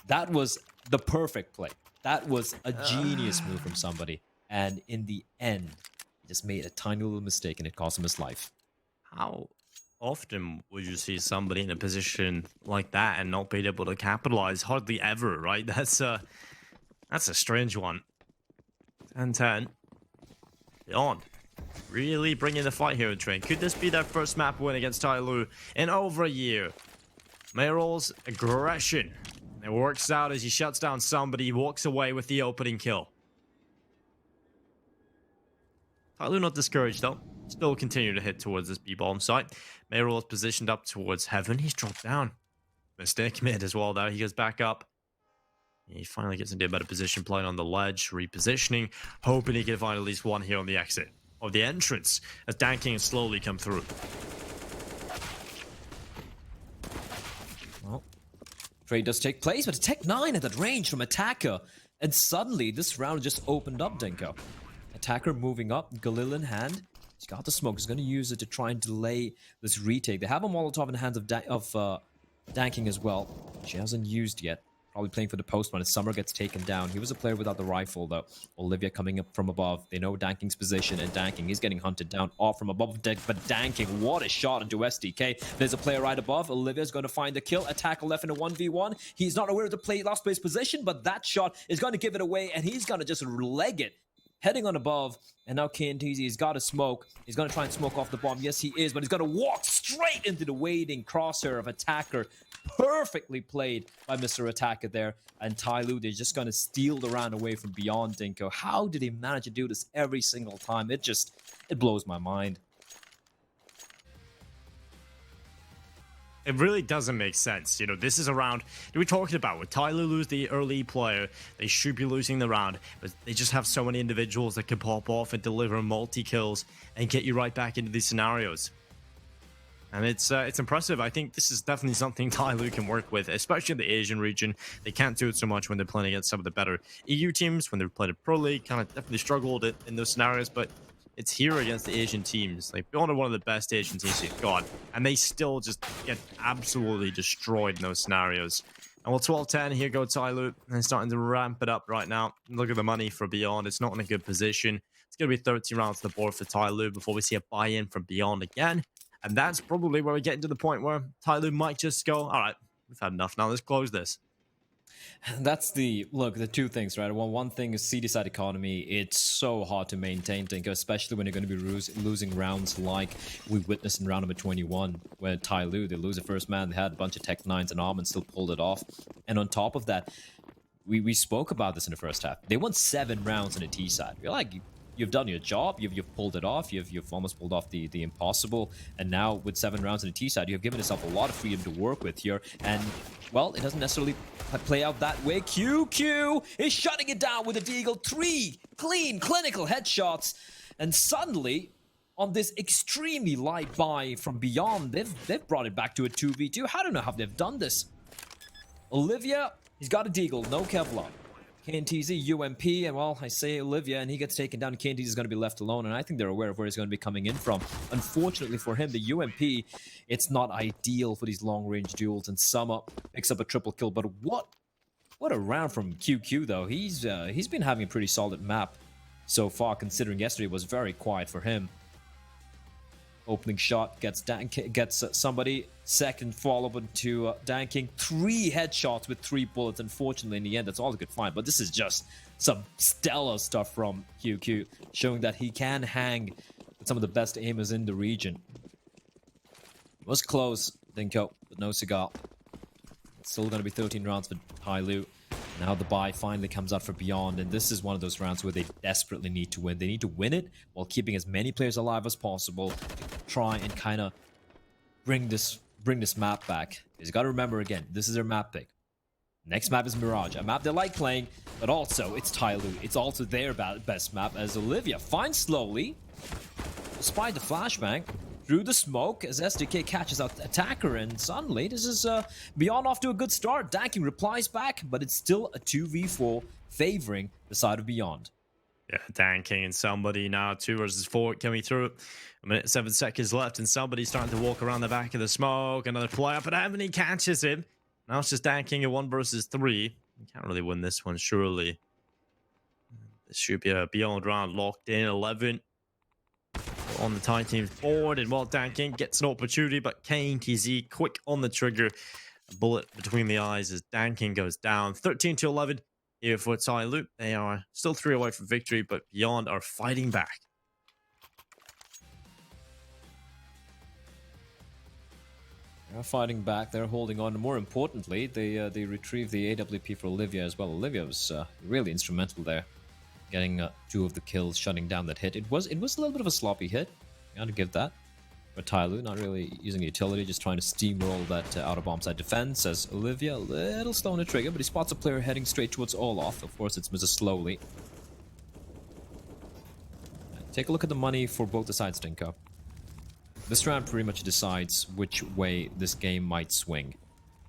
That was the perfect play. That was a genius move from somebody. And in the end, he just made a tiny little mistake and it cost him his life. How often would you see somebody in a position like that and not be able to capitalize? Hardly ever, right? That's a strange one. 10-10. Beyond. Really bringing the fight here in train. Could this be their first map win against TYLOO in over a year? Meryl's aggression. It works out as he shuts down somebody. He walks away with the opening kill. TYLOO not discouraged though. Still continue to hit towards this B-bomb site. Meryl is positioned up towards heaven. He's dropped down. Mistake mid as well though. He goes back up. He finally gets into a better position, playing on the ledge, repositioning, hoping he can find at least one here on the exit of the entrance as Danking has slowly come through. Well, trade does take place, but a Tech 9 at that range from Attacker. And suddenly, this round just opened up, Dinko. Attacker moving up, Galil in hand. He's got the smoke. He's going to use it to try and delay this retake. They have a Molotov in the hands of Danking as well, which he hasn't used yet. Probably playing for the post when Summer gets taken down. He was a player without the rifle, though. Olivia coming up from above. They know Danking's position, and Danking, he's getting hunted down off from above. But Danking, what a shot into SDK. There's a player right above. Olivia's going to find the kill. Attacker left in a 1v1. He's not aware of the last place position, but that shot is going to give it away, and he's going to just leg it. Heading on above, and now KNTZ has got a smoke. He's going to try and smoke off the bomb. Yes, he is, but he's going to walk straight into the waiting crosshair of Attacker. Perfectly played by Mr. Attacker there. And TYLOO, they're just going to steal the round away from beyond, Dinko. How did he manage to do this every single time? It blows my mind. It really doesn't make sense. You know, this is a round that we're talking about. With TYLOO lose the early player, they should be losing the round, but they just have so many individuals that can pop off and deliver multi-kills and get you right back into these scenarios. And it's impressive. I think this is definitely something TYLOO can work with, especially in the Asian region. They can't do it so much when they're playing against some of the better EU teams. When they're playing in Pro League, kind of definitely struggled in those scenarios, but it's here against the Asian teams. Like, Beyond are one of the best Asian teams you've got, and they still just get absolutely destroyed in those scenarios. And well, 12-10, here go TYLOO, and they're starting to ramp it up right now. Look at the money for Beyond. It's not in a good position. It's going to be 30 rounds to the board for TYLOO before we see a buy-in from Beyond again. And that's probably where we're getting to the point where TYLOO might just go, all right, we've had enough now, let's close this. That's the two things, right? One thing is CD side economy. It's so hard to maintain, Dinko, especially when you're going to be losing rounds like we witnessed in round number 21, where TYLOO, they lose the first man, they had a bunch of Tech 9s and arm and still pulled it off. And on top of that, we spoke about this in the first half. They won 7 rounds in the T side. You're like, you've done your job, you've pulled it off, you've almost pulled off the impossible, and now with 7 rounds in the T side, you have given yourself a lot of freedom to work with here, and well, it doesn't necessarily play out that way. QQ is shutting it down with a deagle. 3 clean, clinical headshots, and suddenly, on this extremely light buy from Beyond, they've brought it back to a 2v2. I don't know how they've done this. Olivia, he's got a deagle, no Kevlar. KNTZ, UMP, and well, I say Olivia, and he gets taken down. KNTZ is going to be left alone, and I think they're aware of where he's going to be coming in from. Unfortunately for him, the UMP, it's not ideal for these long-range duels, and Summer picks up a triple kill, but what a round from QQ, though. He's been having a pretty solid map so far, considering yesterday was very quiet for him. Opening shot gets somebody. Second follow-up into Danking. 3 headshots with 3 bullets. Unfortunately, in the end, that's all he could find. But this is just some stellar stuff from QQ, showing that he can hang with some of the best aimers in the region. It was close, Dinko, but no cigar. It's still going to be 13 rounds for TYLOO. Now the buy finally comes out for Beyond, and this is one of those rounds where they desperately need to win. They need to win it while keeping as many players alive as possible to try and kind of bring this map back. Because you got to remember again, this is their map pick. Next map is Mirage, a map they like playing, but also it's TYLOO. It's also their best map as Olivia finds slowly, despite the flashbang, through the smoke as SDK catches out the attacker, and suddenly this is Beyond off to a good start. Danking replies back, but it's still a 2v4 favoring the side of Beyond. Yeah, Danking and somebody now 2 versus 4 coming through. A minute 7 seconds left, and somebody's starting to walk around the back of the smoke. Another play up, and Ebony catches him. Now it's just Danking at 1 versus 3. You can't really win this one, surely. This should be a Beyond round locked in. 11 on the Thai team's board, and well, Danking gets an opportunity, but KTZ quick on the trigger. A bullet between the eyes as Danking goes down. 13-11 here for TYLOO. They are still 3 away from victory, but Beyond are fighting back. They're fighting back, they're holding on, and more importantly, they retrieved the AWP for Olivia as well. Olivia was really instrumental there, getting 2 of the kills, shutting down that hit. It was a little bit of a sloppy hit, gotta give that. But TYLOO not really using utility, just trying to steamroll that outer bomb side defense, as Olivia a little slow on the trigger, but he spots a player heading straight towards Olaf. Of course, it's Mrs. Slowly. Take a look at the money for both the sides, Dinko. This round pretty much decides which way this game might swing.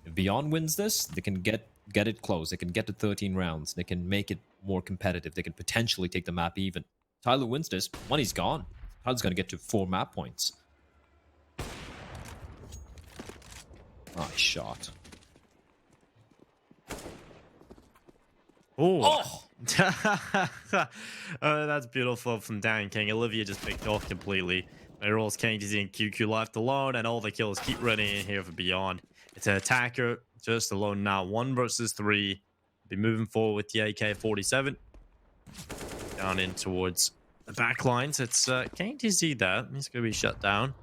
If Beyond wins this, they can get it close. They can get to 13 rounds. They can make it more competitive. They can potentially take the map even. TYLOO wins this, money's gone. TYLOO's going to get to 4 map points. Nice shot. Ooh. Oh! That's beautiful from Danking. Olivia just picked off completely. Rolls KTZ and QQ left alone, and all the kills keep running in here for Beyond. It's an attacker just alone now. 1 versus 3. Be moving forward with the AK-47. Down in towards the back lines. It's KTZ there. He's going to be shut down.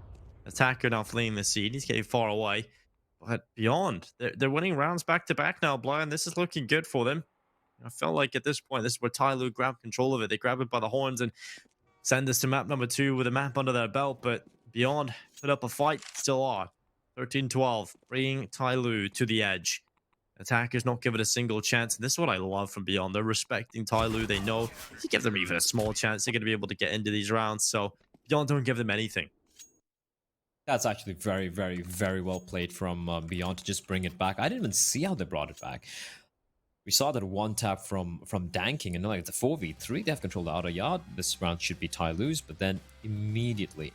Attacker now fleeing the scene. He's getting far away. But Beyond, they're winning rounds back to back now, Blind. This is looking good for them. I felt like at this point, this is where TYLOO grabbed control of it. They grab it by the horns and send us to map number 2 with a map under their belt, but Beyond put up a fight, still are. 13-12, bringing TYLOO to the edge. Attackers not give it a single chance. And this is what I love from Beyond. They're respecting TYLOO. They know if you give them even a small chance, they're going to be able to get into these rounds. So Beyond don't give them anything. That's actually very, very, very well played from Beyond to just bring it back. I didn't even see how they brought it back. We saw that one tap from Danking, and like it's a 4v3. They have control of the outer yard. This round should be TYLOO's, but then immediately,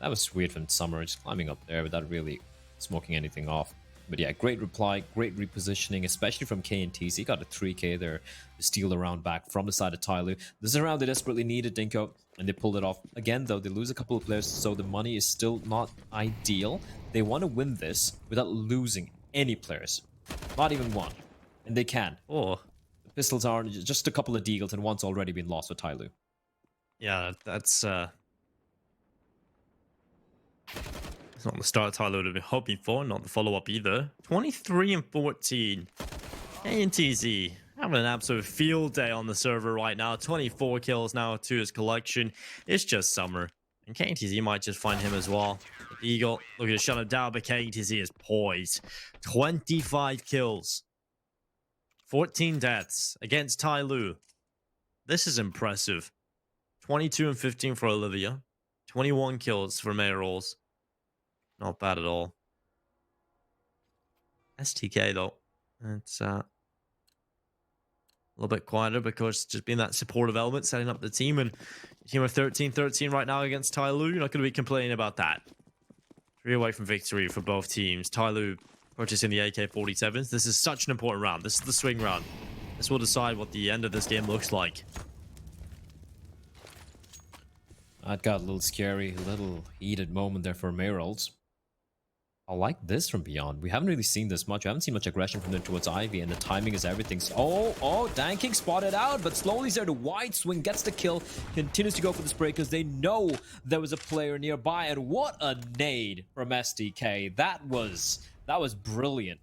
that was weird from Summer, just climbing up there without really smoking anything off. But yeah, great reply, great repositioning, especially from KTZ. Got a 3k there to steal the round back from the side of TYLOO. This is a round they desperately needed, Dinko, and they pulled it off. Again, though, they lose a couple of players, so the money is still not ideal. They want to win this without losing any players, not even one. And they can. Oh, the pistols are just a couple of deagles, and one's already been lost with TYLOO. Yeah, that's it's not the start TYLOO would have been hoping for, not the follow-up either. 23-14. KTZ having an absolute field day on the server right now. 24 kills now to his collection. It's just Summer. And KTZ might just find him as well. The Eagle looking to shut him down, but KTZ is poised. 25 kills. 14 deaths against TYLOO. This is impressive. 22-15 for Olivia. 21 kills for Mayrolls. Not bad at all. STK though, it's a little bit quieter because just being that supportive element, setting up the team, and team of 13-13 right now against TYLOO. You're not going to be complaining about that. 3 away from victory for both teams. TYLOO purchasing the AK-47s. This is such an important round. This is the swing round. This will decide what the end of this game looks like. That got a little scary, a little heated moment there for Mayrolls. I like this from Beyond. We haven't really seen this much. We haven't seen much aggression from them towards Ivy, and the timing is everything. Oh, Danking spotted out, but slowly there to wide swing, gets the kill, continues to go for the spray because they know there was a player nearby, and what a nade from SDK. That was brilliant.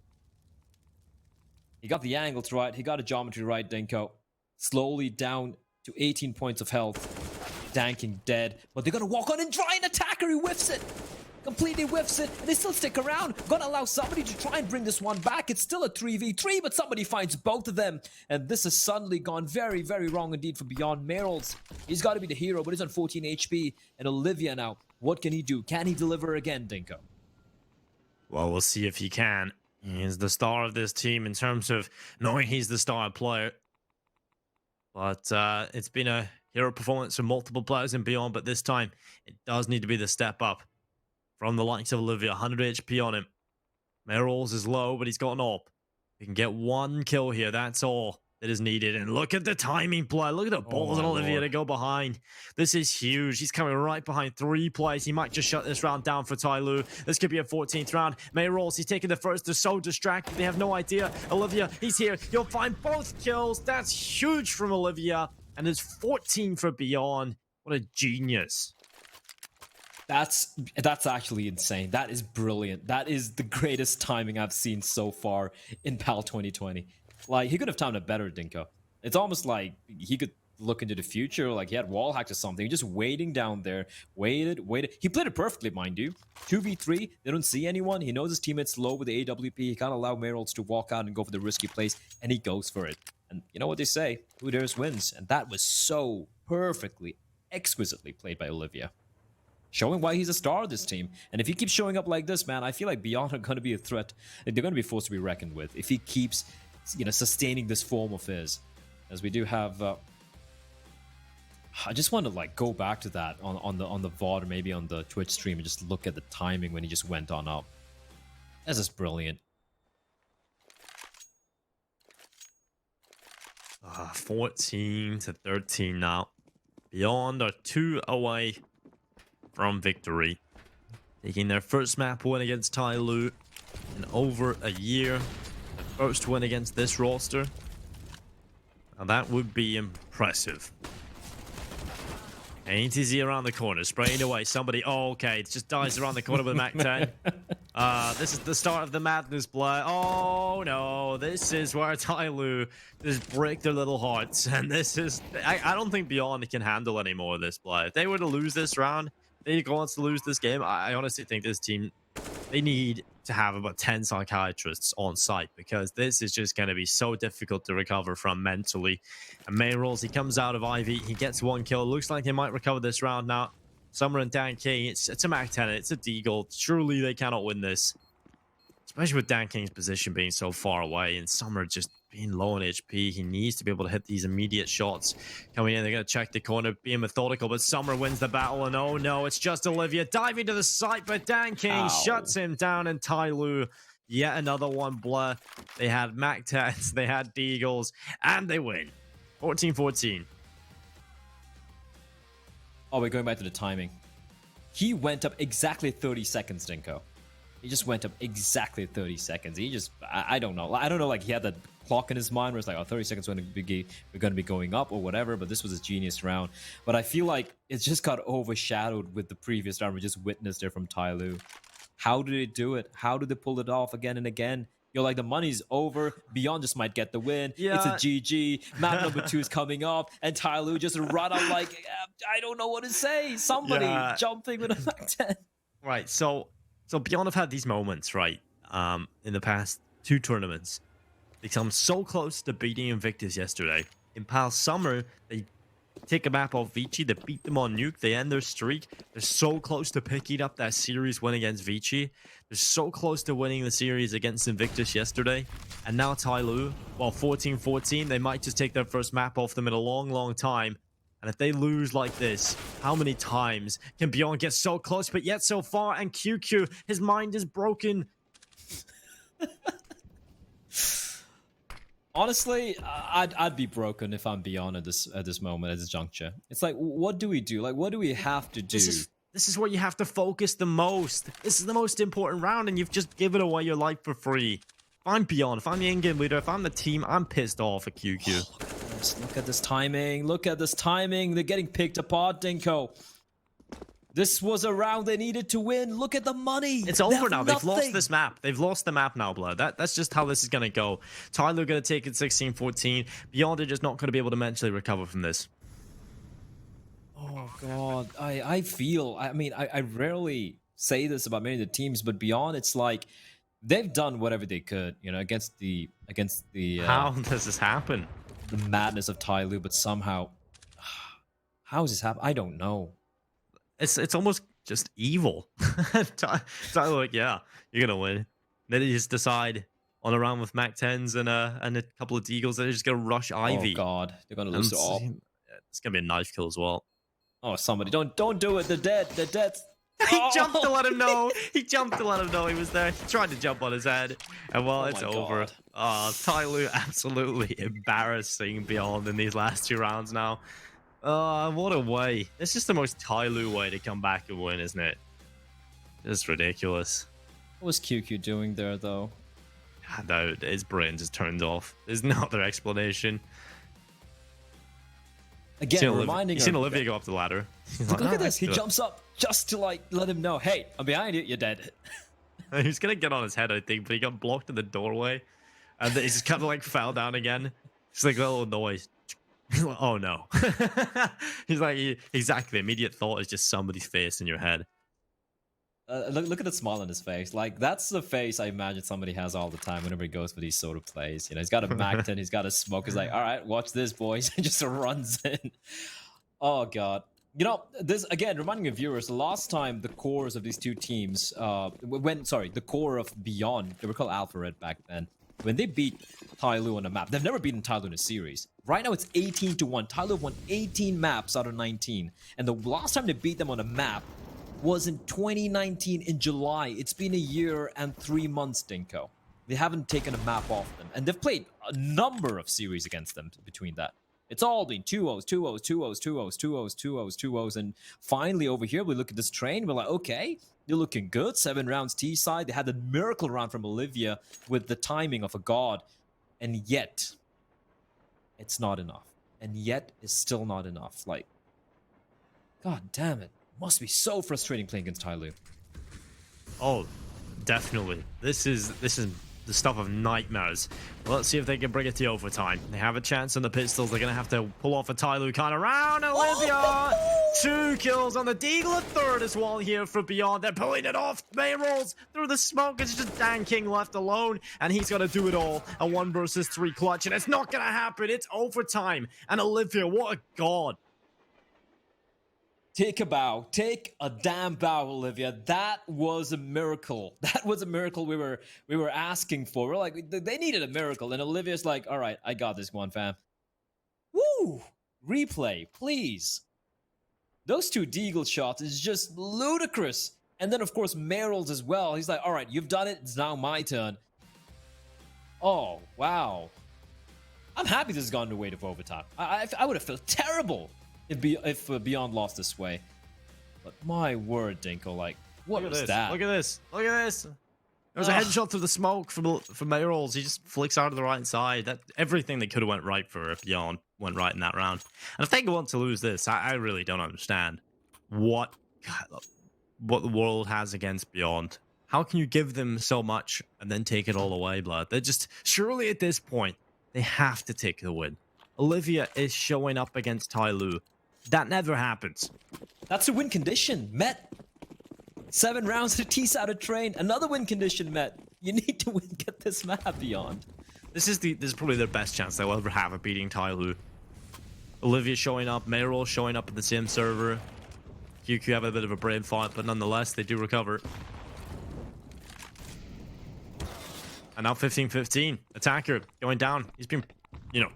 He got the angles right. He got the geometry right, Dinko. Slowly down to 18 points of health. Danking dead. But they're going to walk on and try and attack her. He whiffs it. Completely whiffs it. And they still stick around. Gonna allow somebody to try and bring this one back. It's still a 3v3, but somebody finds both of them. And this has suddenly gone very, very wrong indeed for Beyond Merrills. He's got to be the hero, but he's on 14 HP. And Olivia now, what can he do? Can he deliver again, Dinko? Well, we'll see if he can. He's the star of this team in terms of knowing he's the star player. But it's been a hero performance from multiple players and beyond, but this time it does need to be the step up from the likes of Olivia. 100 HP on him. Merrills is low, but he's got an AWP. He can get one kill here. That's all that is needed. And look at the timing play. Look at the balls on Olivia to go behind. This is huge. He's coming right behind 3 players. He might just shut this round down for TYLOO. This could be a 14th round. Merrills, he's taking the first. They're so distracted. They have no idea. Olivia, he's here. You'll find both kills. That's huge from Olivia. And it's 14 for Beyond. What a genius. That's actually insane. That is brilliant. That is the greatest timing I've seen so far in PAL 2020. Like, he could have timed it better, Dinko. It's almost like he could look into the future, like he had wall hacks or something, just waiting down there, waited. He played it perfectly, mind you. 2v3, they don't see anyone. He knows his teammate's low with the AWP. He can't allow Merrills to walk out and go for the risky plays, and he goes for it. And you know what they say, who dares wins. And that was so perfectly, exquisitely played by Olivia. Showing why he's a star of this team. And if he keeps showing up like this, man, I feel like Beyond are going to be a threat. They're going to be forced to be reckoned with if he keeps, sustaining this form of his. As we do have... I just want to go back to that on the VOD or maybe on the Twitch stream and just look at the timing when he just went on up. That's just brilliant. 14 to 13 now. Beyond are 2 away from victory. Taking their first map win against TYLOO in over a year. The first win against this roster. Now that would be impressive. ATZ around the corner, spraying away. Somebody, okay, it just dies around the corner with Mac 10. This is the start of the madness play. Oh no, this is where TYLOO just break their little hearts. And this is, I don't think Beyond can handle any more of this play. If they were to lose this round, they go on to lose this game. I honestly think this team, they need to have about 10 psychiatrists on site because this is just going to be so difficult to recover from mentally. And Merrills, he comes out of Ivy, he gets 1 kill. Looks like he might recover this round now. Summer and Dan King, it's a Mac 10, it's a Deagle. Surely they cannot win this. Especially with Dan King's position being so far away and Summer just being low on HP. He needs to be able to hit these immediate shots coming in. They're going to check the corner, being methodical, but Summer wins the battle. And oh no, it's just Olivia diving to the site, but Dan King shuts him down. And TYLOO, yet another one blur. They had Mac 10s, they had Deagles, and they win. 14-14. Oh, we're going back to the timing. He went up exactly 30 seconds, Dinko. He just went up exactly 30 seconds. He just, I don't know. I don't know, he had that clock in his mind where it's like, 30 seconds we're going to be going up or whatever, but this was a genius round. But I feel like it just got overshadowed with the previous round we just witnessed there from TYLOO. How did they do it? How did they pull it off again and again? The money's over. Beyond just might get the win. Yeah. It's a GG. Map number 2 is coming up. And TYLOO just run out I don't know what to say. Somebody jumping with a Mac 10. Right, so Beyond have had these moments, right, in the past 2 tournaments. They come so close to beating Invictus yesterday. In PAL Summer, they take a map off Vici, they beat them on Nuke, they end their streak. They're so close to picking up that series win against Vici. They're so close to winning the series against Invictus yesterday. And now TYLOO, 14-14, they might just take their first map off them in a long, long time. And if they lose like this, how many times can Beyond get so close, but yet so far? And QQ, his mind is broken. Honestly, I'd be broken if I'm Beyond at this moment, at this juncture. It's like, what do we do? What do we have to do? This is where you have to focus the most. This is the most important round, and you've just given away your life for free. If I'm Beyond, if I'm the in-game leader, if I'm the team, I'm pissed off at QQ. Look at this timing. Look at this timing. They're getting picked apart, Dinko. This was a round they needed to win. Look at the money. It's over now. They've lost this map. They've lost the map now, Blood. That's just how this is going to go. TYLOO going to take it 16-14. Beyond are just not going to be able to mentally recover from this. Oh, God. I feel... I mean, I rarely say this about many of the teams, but Beyond, it's like they've done whatever they could, you know, against the How does this happen? The madness of TYLOO, but somehow... How does this happen? I don't know. It's almost just evil. TYLOO, like, yeah, you're gonna win. Then they just decide on a round with Mac 10s and a couple of Deagles that they're just gonna rush Ivy. Oh God, they're gonna lose it all. It's gonna be a knife kill as well. Oh, somebody don't do it. They're dead. They're dead. He jumped to let him know. He jumped to let him know he was there. He tried to jump on his head, and well, it's over. TYLOO absolutely embarrassing Beyond in these last 2 rounds now. What a way. It's just the most TYLOO way to come back and win, isn't it? It's ridiculous. What was QQ doing there, though? No, his brain just turned off. There's no other explanation. Again, reminding you seen Olivia go up the ladder. Look at this. He jumps up just to, like, let him know, hey, I'm behind you. You're dead. He was going to get on his head, I think, but he got blocked in the doorway. And he just kind of, like, fell down again. Just like a little noise. Oh no. He's like, exactly, immediate thought is just somebody's face in your head. Look at the smile on his face. Like, that's the face I imagine somebody has all the time whenever he goes for these sort of plays. You know, he's got a Mac 10, he's got a smoke. He's like, all right, watch this, boys. And just runs in. Oh God. You know, this, again, reminding of viewers, the last time the cores of these two teams, the core of Beyond, they were called Alpha Red back then, when they beat TYLOO on a map, they've never beaten TYLOO in a series. Right now it's 18-1. TYLOO won 18 maps out of 19. And the last time they beat them on a map was in 2019 in July. It's been a year and 3 months, Dinko. They haven't taken a map off them. And they've played a number of series against them between that. It's all been 2-0s, 2-0s, 2-0s, 2-0s, 2-0s, 2-0s, 2-0s. And finally over here, we look at this train. We're like, okay, they're looking good. 7 rounds T side. They had the miracle round from Olivia with the timing of a god. And yet, it's not enough. And yet, it's still not enough. Like, God damn it. Must be so frustrating playing against TYLOO. Oh, definitely. This is the stuff of nightmares. Well, let's see if they can bring it to overtime. They have a chance on the pistols. They're going to have to pull off a TYLOO kind of round. Olivia! 2 kills on the Deagle. A 3rd as well here for Beyond. They're pulling it off. May rolls through the smoke. It's just Dan King left alone. And he's got to do it all. A 1 versus 3 clutch. And it's not going to happen. It's overtime. And Olivia, what a god. Take a bow. Take a damn bow, Olivia. That was a miracle. That was a miracle we were asking for. We're like, they needed a miracle. And Olivia's like, all right, I got this one, fam. Woo! Replay, please. Those 2 Deagle shots is just ludicrous. And then, of course, Meryl's as well. He's like, all right, you've done it. It's now my turn. Oh, wow. I'm happy this has gone to way to overtime. I would have felt terrible if Beyond lost this way. But my word, Dinko, like, what was that? Look at this. Look at this. There was a headshot through the smoke from Mayrolls. He just flicks out of the right side. That everything that could have went right for Beyond went right in that round. And if they want to lose this, I really don't understand what the world has against Beyond. How can you give them so much and then take it all away, Blood? They're just, surely at this point, they have to take the win. Olivia is showing up against TYLOO. That never happens. That's a win condition, Met. 7 rounds to tease out a train. Another win condition, Met. You need to win, get this map Beyond. This is probably their best chance they'll ever have of beating TYLOO. Olivia showing up, Mayroll showing up at the same server. QQ have a bit of a brain fight, but nonetheless, they do recover. And now 15-15. Attacker going down. He's been, you know,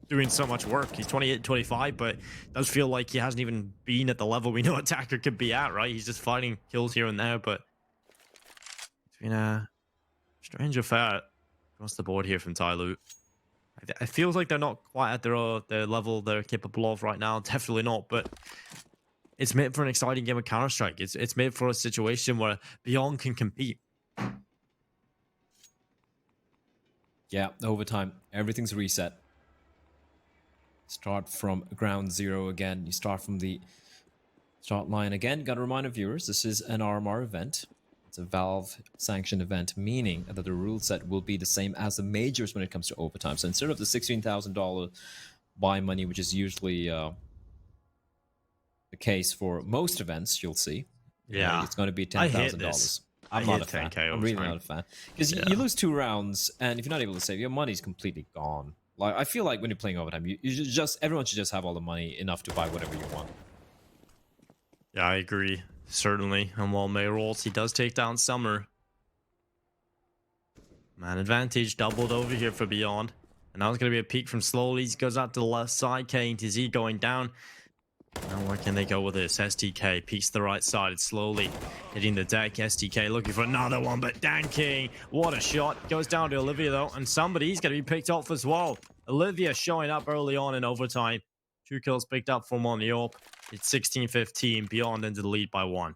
doing so much work. He's 28-25, but does feel like he hasn't even been at the level we know Attacker could be at, right? He's just fighting kills here and there, but it's been a strange affair across the board here from TYLOO. It feels like they're not quite at their level they're capable of right now. Definitely not, but it's made for an exciting game of Counter-Strike. It's made for a situation where Beyond can compete. Yeah, overtime. Everything's reset. Start from ground zero again. You start from the Start line again. Got to remind our viewers, this is an RMR event. It's a Valve sanctioned event, meaning that the rule set will be the same as the majors when it comes to overtime. So instead of the $16,000 buy money, which is usually the case for most events, you'll see. Yeah, it's going to be I hate $10,000. this. I'm I not hate a fan. 10K I'm really overtime. not a fan. Because you lose 2 rounds, and if you're not able to save, your money's completely gone. Like, I feel like when you're playing overtime, you should just everyone should just have all the money enough to buy whatever you want. Yeah, I agree. Certainly. And while May rolls, he does take down Summer. Man advantage doubled over here for Beyond. And now it's going to be a peek from Slowly. He goes out to the left side. K and TZ going down. Now where can they go with this? STK peeks the right side. It's slowly hitting the deck. STK looking for another one, but Danking, what a shot. Goes down to Olivia though, and somebody's going to be picked off as well. Olivia showing up early on in overtime. 2 kills picked up from on the AWP. It's 16-15. Beyond into the lead by 1.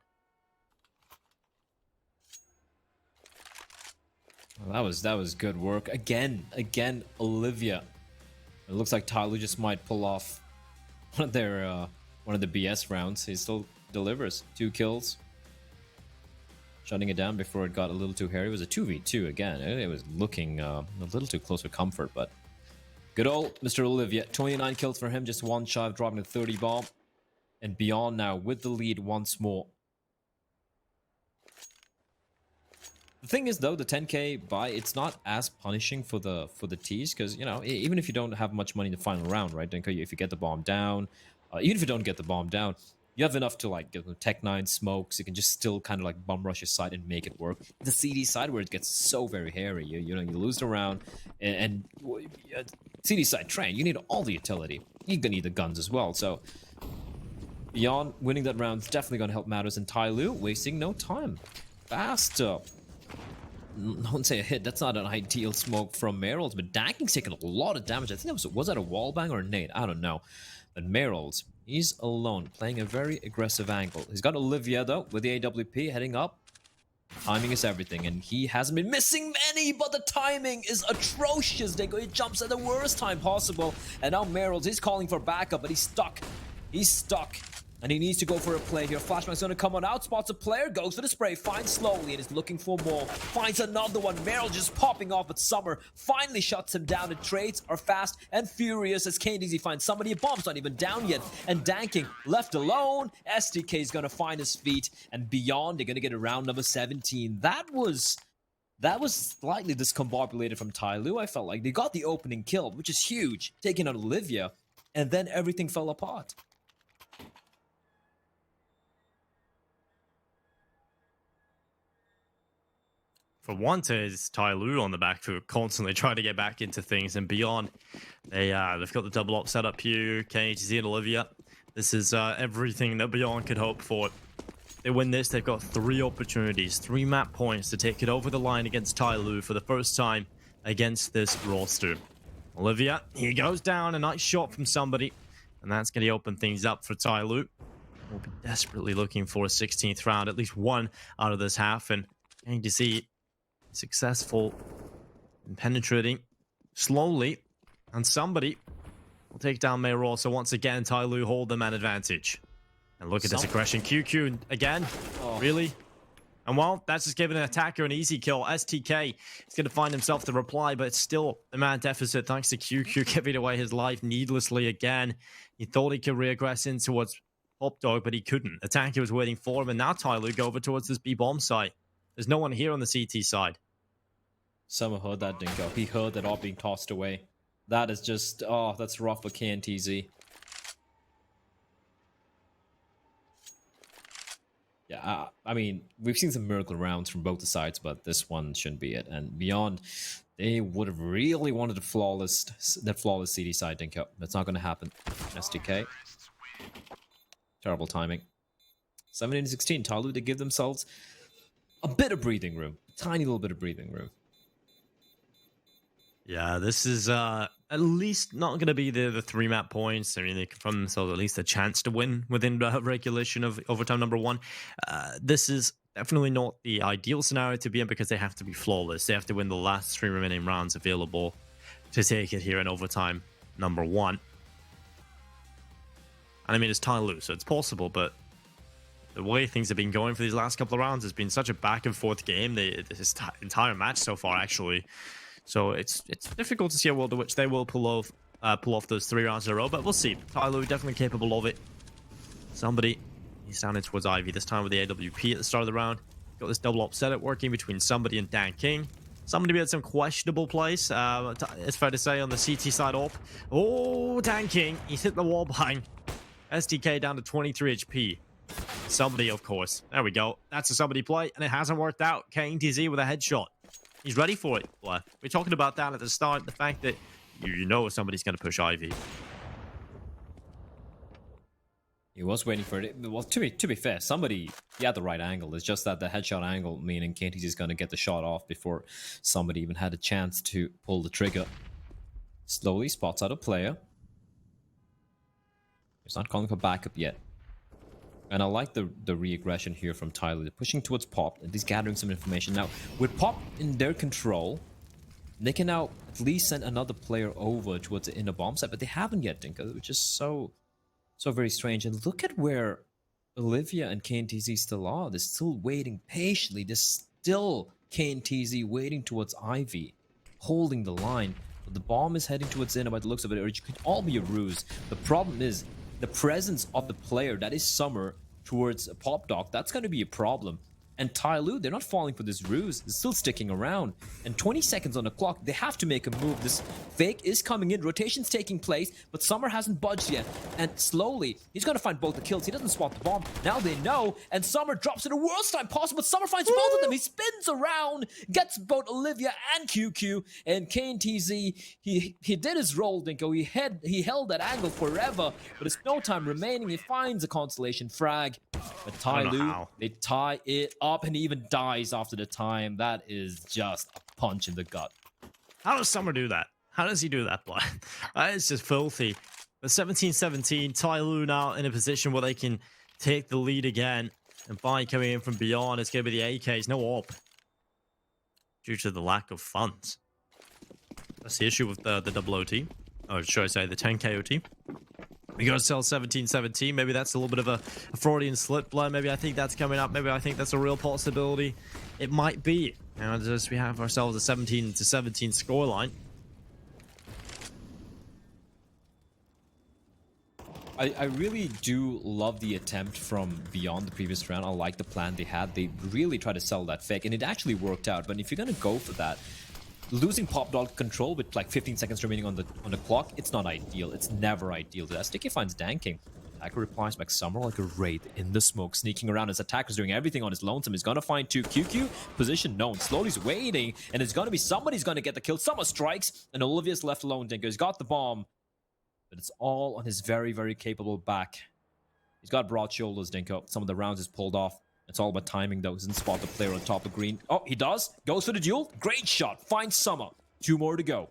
Well, that was good work. Again, Olivia. It looks like TYLOO just might pull off one of the BS rounds. He still delivers 2 kills. Shutting it down before it got a little too hairy. It was a 2v2 again. It was looking a little too close for comfort, but good old Mr. Olivia. 29 kills for him, just 1 shy of dropping a 30 bomb. And Beyond now with the lead once more. The thing is, though, the 10K buy, it's not as punishing for the T's, because, you know, even if you don't have much money in the final round, right, then if you get the bomb down, even if you don't get the bomb down, you have enough to, like, get the Tech 9 smokes. You can just still kind of, like, bum rush your side and make it work. The CD side, where it gets so very hairy, you know, you lose the round, and CD side train, you need all the utility. You're gonna need the guns as well, so Beyond winning that round is definitely gonna help matters, and TYLOO wasting no time. Fast up. Don't say a hit. That's not an ideal smoke from Meryl's, but Danking's taking a lot of damage. I think was that a wall bang or a nade? I don't know. But Meryl's, he's alone, playing a very aggressive angle. He's got Olivia, though, with the AWP heading up. Timing is everything, and he hasn't been missing many, but the timing is atrocious. He jumps at the worst time possible, and now Meryl's, he's calling for backup, but he's stuck. He's stuck. And he needs to go for a play here. Flashback's gonna come on out, spots a player, goes for the spray, finds Slowly, and is looking for more. Finds another one. Meryl just popping off, but Summer finally shuts him down. The trades are fast and furious as KDZ finds somebody. A bomb's not even down yet. And Danking left alone. STK is gonna find his feet. And Beyond, they're gonna get a round number 17. That was slightly discombobulated from TYLOO. I felt like they got the opening kill, which is huge, taking out Olivia, and then everything fell apart. For once, it's TYLOO on the back foot, constantly trying to get back into things, and Beyond, they've got the double up set up here. KHZ and Olivia, this is everything that Beyond could hope for. They win this, they've got 3 opportunities, 3 map points to take it over the line against TYLOO for the first time against this roster. Olivia, he goes down, a nice shot from somebody, and that's going to open things up for TYLOO. We'll be desperately looking for a 16th round, at least 1 out of this half, and going to see successful in penetrating slowly, and somebody will take down Mayroll. So once again, TYLOO hold the man advantage. And look at this aggression. QQ again. Really? And well, that's just giving an attacker an easy kill. STK is going to find himself the reply, but it's still a man deficit thanks to QQ giving away his life needlessly again. He thought he could reaggress in towards Pop Dog, but he couldn't. Attacker was waiting for him, and now TYLOO go over towards this B-bomb site. There's no one here on the CT side. Someone heard that didn't go. He heard that all being tossed away. That is just, oh, that's rough for KNTZ. Yeah, I mean, we've seen some miracle rounds from both the sides, but this one shouldn't be it. And Beyond, they would have really wanted that flawless CD side didn't go. That's not going to happen. SDK. Terrible timing. 17-16, TYLOO, they give themselves a bit of breathing room. Tiny little bit of breathing room. Yeah, this is at least not going to be the 3 map points. I mean, they confirm themselves at least a chance to win within the regulation of overtime number 1. This is definitely not the ideal scenario to be in because they have to be flawless. They have to win the last 3 remaining rounds available to take it here in overtime number 1. And I mean, it's TYLOO, so it's possible, but the way things have been going for these last couple of rounds has been such a back and forth game. This entire match so far, actually. So it's difficult to see a world in which they will pull off those 3 rounds in a row, but we'll see. TYLOO definitely capable of it. Somebody, he's down in towards Ivy, this time with the AWP at the start of the round. Got this double op setup working between somebody and Dan King. Somebody made some questionable plays, it's fair to say, on the CT side op. Oh, Dan King, he's hit the wall bang. SDK down to 23 HP. Somebody, of course. There we go. That's a somebody play, and it hasn't worked out. KTZ with a headshot. He's ready for it. We're talking about that at the start, the fact that you know somebody's going to push Ivy. He was waiting for it. Well, to be fair, somebody, he had the right angle. It's just that the headshot angle, meaning KTZ is going to get the shot off before somebody even had a chance to pull the trigger. Slowly spots out a player. He's not calling for backup yet. And I like the re-aggression here from TYLOO. They're pushing towards Pop, and he's gathering some information. Now, with Pop in their control, they can now at least send another player over towards the inner bomb site, but they haven't yet, Dinka, which is so very strange. And look at where Olivia and KTZ still are. They're still waiting patiently. There's still KTZ waiting towards Ivy, holding the line. But the bomb is heading towards inner by the looks of it, or it could all be a ruse. The problem is the presence of the player, that is Summer, towards Pop Dog. That's going to be a problem. And TYLOO, they're not falling for this ruse. They're still sticking around. And 20 seconds on the clock, they have to make a move. This fake is coming in. Rotation's taking place, but Summer hasn't budged yet. And slowly, he's going to find both the kills. He doesn't spot the bomb. Now they know. And Summer drops it the worst time possible. But Summer finds both of them. He spins around, gets both Olivia and QQ. And KTZ, he did his role, Dinko. He held that angle forever. But it's no time remaining. He finds a consolation frag. But TYLOO, they tie it up, and he even dies after the time. That is just a punch in the gut. How does Summer do that? How does he do that, Black? That is just filthy. But 17-17, TYLOO now in a position where they can take the lead again. And by coming in from beyond, it's going to be the AKs, no op. Due to the lack of funds. That's the issue with the double OT. Or should I say the 10k OT. We got to sell 17-17. Maybe that's a little bit of a Freudian slip blow. Maybe I think that's coming up. Maybe I think that's a real possibility. It might be. And as we have ourselves a 17-17 scoreline. I really do love the attempt from beyond the previous round. I like the plan they had. They really tried to sell that fake, and it actually worked out. But if you're going to go for that, losing Pop Dog control with like 15 seconds remaining on the clock, it's not ideal. It's never ideal. Sticky finds Danking. Attacker replies back Summer like a wraith in the smoke, sneaking around. His attacker's doing everything on his lonesome. He's gonna find 2. QQ, position known. Slowly he's waiting, and it's gonna be somebody's gonna get the kill. Summer strikes, and Olivia's left alone. Dinko, he's got the bomb, but it's all on his very, very capable back. He's got broad shoulders, Dinko. Some of the rounds is pulled off. It's all about timing, though. He doesn't spot the player on top of green. Oh, he does. Goes for the duel. Great shot. Finds Summer. 2 more to go.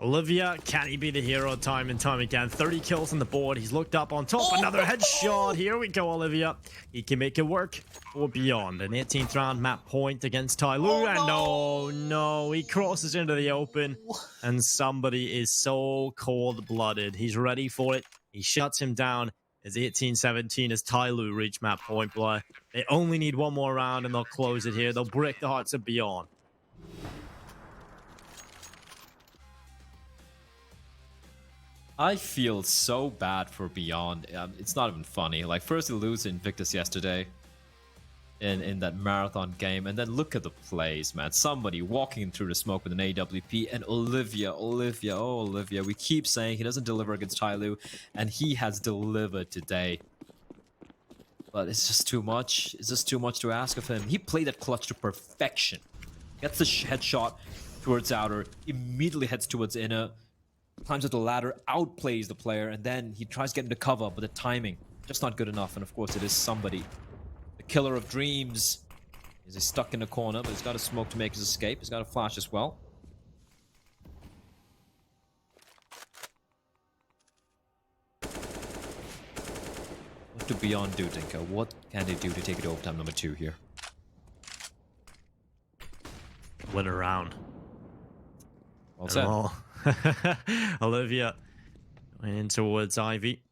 Olivia, can he be the hero time and time again? 30 kills on the board. He's looked up on top. Another headshot. Here we go, Olivia. He can make it work or beyond. An 18th round map point against TYLOO. And no, he crosses into the open. And somebody is so cold-blooded. He's ready for it. He shuts him down. As 18-17 as TYLOO reach map point play. They only need one more round and they'll close it here. They'll break the hearts of Beyond. I feel so bad for Beyond. It's not even funny. Like, first they lose Invictus yesterday in that marathon game, and then look at the plays, man. Somebody walking through the smoke with an AWP, and Olivia, we keep saying he doesn't deliver against TYLOO, and he has delivered today. But it's just too much. It's just too much to ask of him. He played that clutch to perfection. Gets the headshot towards outer, immediately heads towards inner, climbs up the ladder, outplays the player, and then he tries to get into cover, but the timing just not good enough. And of course, it is somebody. The killer of dreams. He's stuck in the corner, but he's got a smoke to make his escape. He's got a flash as well. What do Beyond do, Dinko? What can they do to take it to overtime number 2 here? Win a round. Well said. Olivia going in towards Ivy.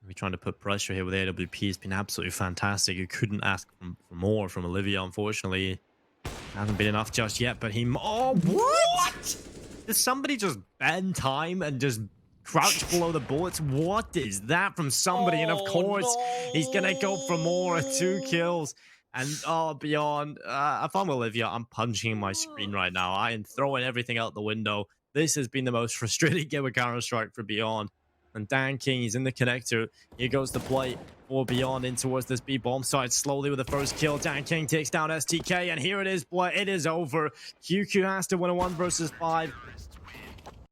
We're trying to put pressure here with AWP. It's been absolutely fantastic. You couldn't ask for more from Olivia, unfortunately. Hasn't been enough just yet, but he... Oh, what? Did somebody just bend time and just crouch below the bullets? What is that from somebody? And of course, he's going to go for more. 2 kills. And Beyond, if I'm Olivia, I'm punching my screen right now. I am throwing everything out the window. This has been the most frustrating game of Counter-Strike for Beyond. And Dan King, he's in the connector. Here goes the play for Beyond in towards this B bomb side slowly with the first kill. Dan King takes down STK, and here it is. It is over. QQ has to win a 1 versus 5.